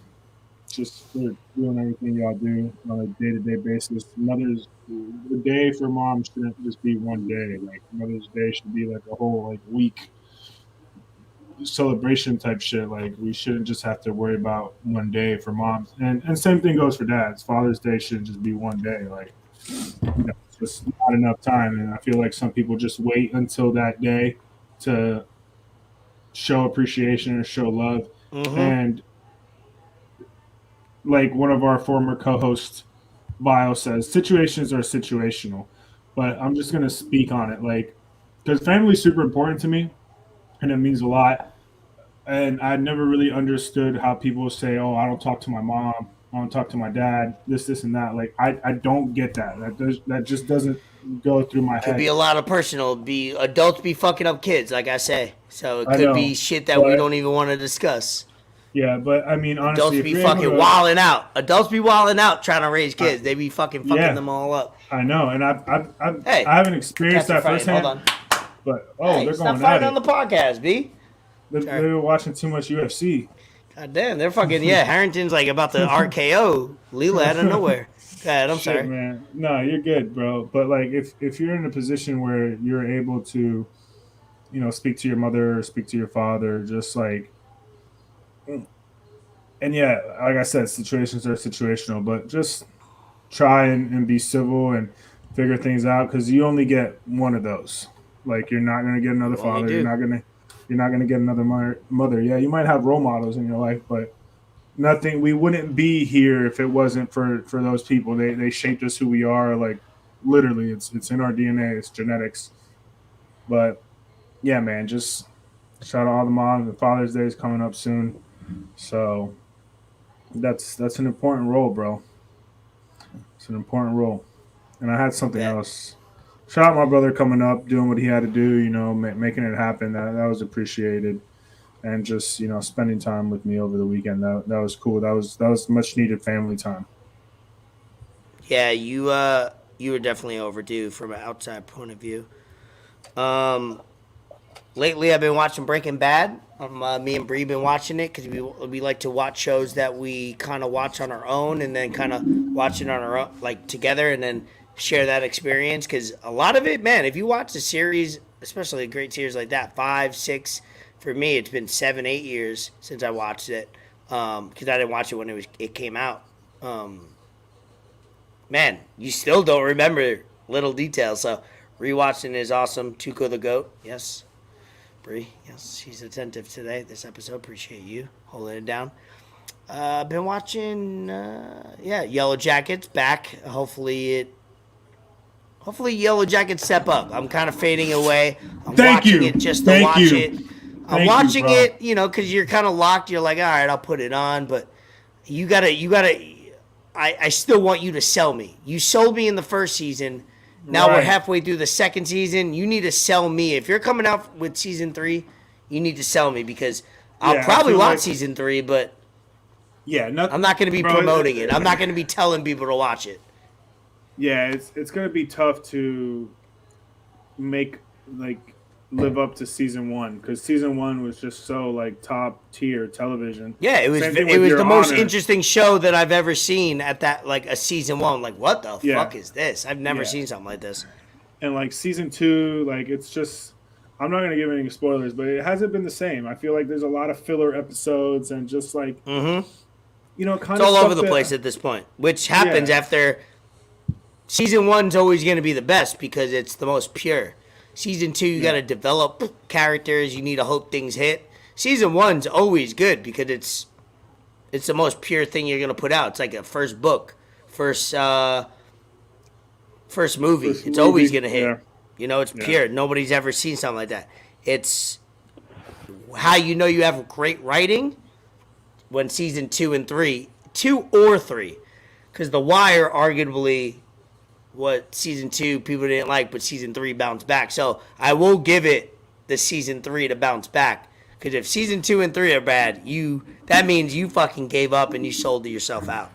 Just for doing everything y'all do on a day-to-day basis. The day for moms shouldn't just be one day. Like, Mother's Day should be like a whole week celebration type shit. Like, we shouldn't just have to worry about one day for moms. And same thing goes for dads. Father's Day shouldn't just be one day. Like, it's just not enough time. And I feel like some people just wait until that day to show appreciation and show love. Mm-hmm. And like one of our former co-hosts, Vile, says, situations are situational. But I'm just gonna speak on it, like, because family's super important to me, and it means a lot. And I never really understood how people say, "Oh, I don't talk to my mom, I don't talk to my dad, this, and that." Like, I don't get that. That just doesn't go through my Could head. be a lot of personal. Be adults be fucking up kids, like I say. So it I could know, be shit that we but don't even want to discuss. yeah, but I mean, honestly, Adults if be you're fucking able to, wilding out. Adults be wilding out trying to raise kids. They be fucking yeah. them all up. I know, and Hey, I haven't experienced cats are that fighting. firsthand. Hold on. But Hey, they're stop going at fighting it. on the podcast, B. They're watching too much UFC. God damn, they're fucking Harrington's like about to RKO Leela out of nowhere. God, I'm Shit, sorry. man. No, you're good, bro. But like, if you're in a position where you're able to, speak to your mother, or speak to your father, just like, and yeah, like I said, situations are situational, but just try and be civil and figure things out, because you only get one of those. Like, you're not gonna get another You only father. do. You're not gonna get another mother. Yeah, you might have role models in your life, but nothing. We wouldn't be here if it wasn't for those people. They shaped us who we are. Like, literally, it's in our DNA. It's genetics. But yeah, man, just shout out all the moms. The Father's Day is coming up soon, so that's an important role, bro. It's an important role. And I had something else. Shout out my brother coming up, doing what he had to do. Making it happen. That was appreciated. And just spending time with me over the weekend, that was cool. That was much needed family time. Yeah, you were definitely overdue from an outside point of view. Lately I've been watching Breaking Bad. Me and Bree been watching it because we like to watch shows that we kind of watch on our own and then kind of watch it on our own, like together, and then share that experience. Because a lot of it, man, if you watch a series, especially a great series like that, 5, 6. For me, it's been 7, 8 years since I watched it, because I didn't watch it when it came out. Man, you still don't remember little details, so rewatching is awesome. Tuco the Goat, yes. Bree, yes, she's attentive today. This episode, appreciate you holding it down. Been watching, Yellow Jackets back. Hopefully Yellow Jackets step up. I'm kind of fading away. I'm watching it just to watch it. I'm watching it, because you're kind of locked. You're like, all right, I'll put it on, but you gotta. I still want you to sell me. You sold me in the first season. Now we're halfway through the second season. You need to sell me. If you're coming out with season 3, you need to sell me, because I'll probably watch season 3, but I'm not going to be promoting it. I'm not going to be telling people to watch it. Yeah, it's going to be tough to make live up to season 1, because season 1 was just so top tier television. Yeah, it was the most interesting show that I've ever seen at that, a season 1. Like, what the fuck is this? I've never seen something like this. And season 2, it's just, I'm not gonna give any spoilers, but it hasn't been the same. I feel like there's a lot of filler episodes and just kind of it's all over the place at this point, which happens after season 1's always going to be the best because it's the most pure. Season 2, you got to develop characters. You need to hope things hit. Season 1's always good because it's the most pure thing you're going to put out. It's like a first book, first movie. It's always going to hit. Yeah. It's pure. Nobody's ever seen something like that. It's how you have great writing when season 2 and 3, 2 or 3, because The Wire arguably what season 2 people didn't like, but season 3 bounced back. So I will give it the season 3 to bounce back, because if season 2 and 3 are bad, that means you fucking gave up and you sold yourself out.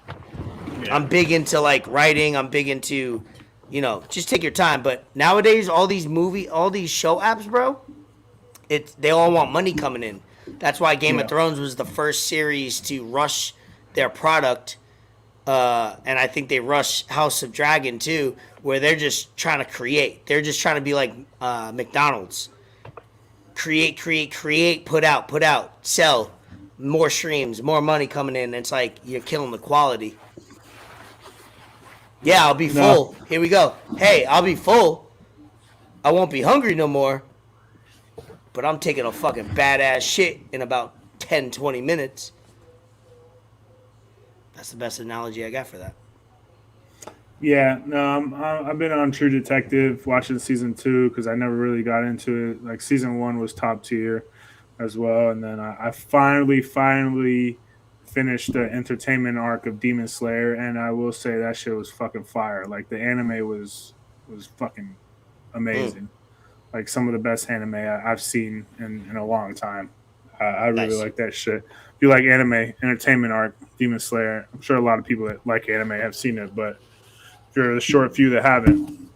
Yeah. I'm big into writing. I'm big into, just take your time. But nowadays, all these show apps, bro, they all want money coming in. That's why Game of Thrones was the first series to rush their product. And I think they rush House of Dragon too, where they're just trying to create. They're just trying to be like McDonald's. Create, put out, sell, more streams, more money coming in. It's like you're killing the quality. Yeah, I'll be full. Here we go. Hey, I'll be full. I won't be hungry no more. but I'm taking a fucking badass shit in about 10, 20 minutes. That's the best analogy I got for that. Yeah, no, I've been on True Detective watching season 2 because I never really got into it. Like season 1 was top tier as well, and then I finally finished the entertainment arc of Demon Slayer, and I will say that shit was fucking fire. Like the anime was fucking amazing. Like some of the best anime I've seen in a long time. I really like that shit. If you like anime, entertainment arc, Demon Slayer, I'm sure a lot of people that like anime have seen it, but if you're the short few that haven't,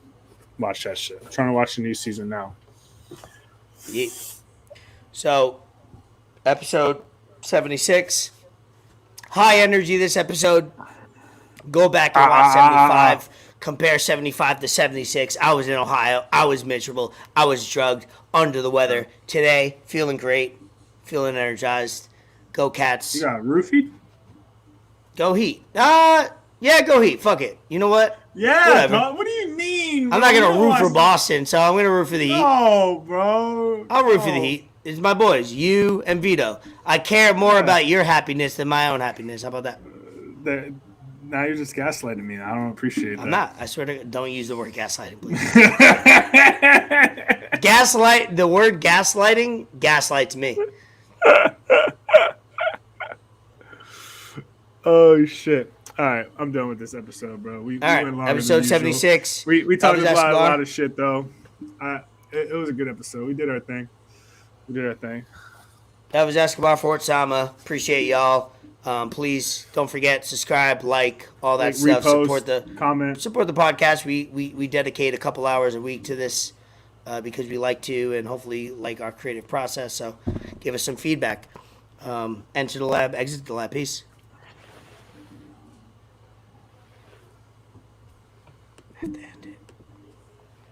watch that shit. I'm trying to watch the new season now. Yeah. So, episode 76. High energy this episode. Go back and watch 75. Compare 75 to 76. I was in Ohio. I was miserable. I was drugged, under the weather. Today, feeling great. Feeling energized. Go Cats. You got roofied? Go Heat. Yeah, go Heat. Fuck it. You know what? Yeah, bro. What do you mean? I'm not going to root for Boston, so I'm going to root for the Heat. No, bro. I'll root for the Heat. It's my boys, you and Vito. I care more about your happiness than my own happiness. How about that? Now you're just gaslighting me. I don't appreciate that. I'm not. I swear to God, don't use the word gaslighting, please. The word gaslighting gaslights me. Oh, shit. All right, I'm done with this episode, bro. We All right, went longer episode than 76. We talked about Escobar. a lot of shit, though. It was a good episode. We did our thing. That was Escobar Fort Sama. Appreciate y'all. Please don't forget, subscribe, like, all that stuff. Comment. Support the podcast. We dedicate a couple hours a week to this because we like to and hopefully like our creative process. So give us some feedback. Enter the lab, exit the lab. Peace.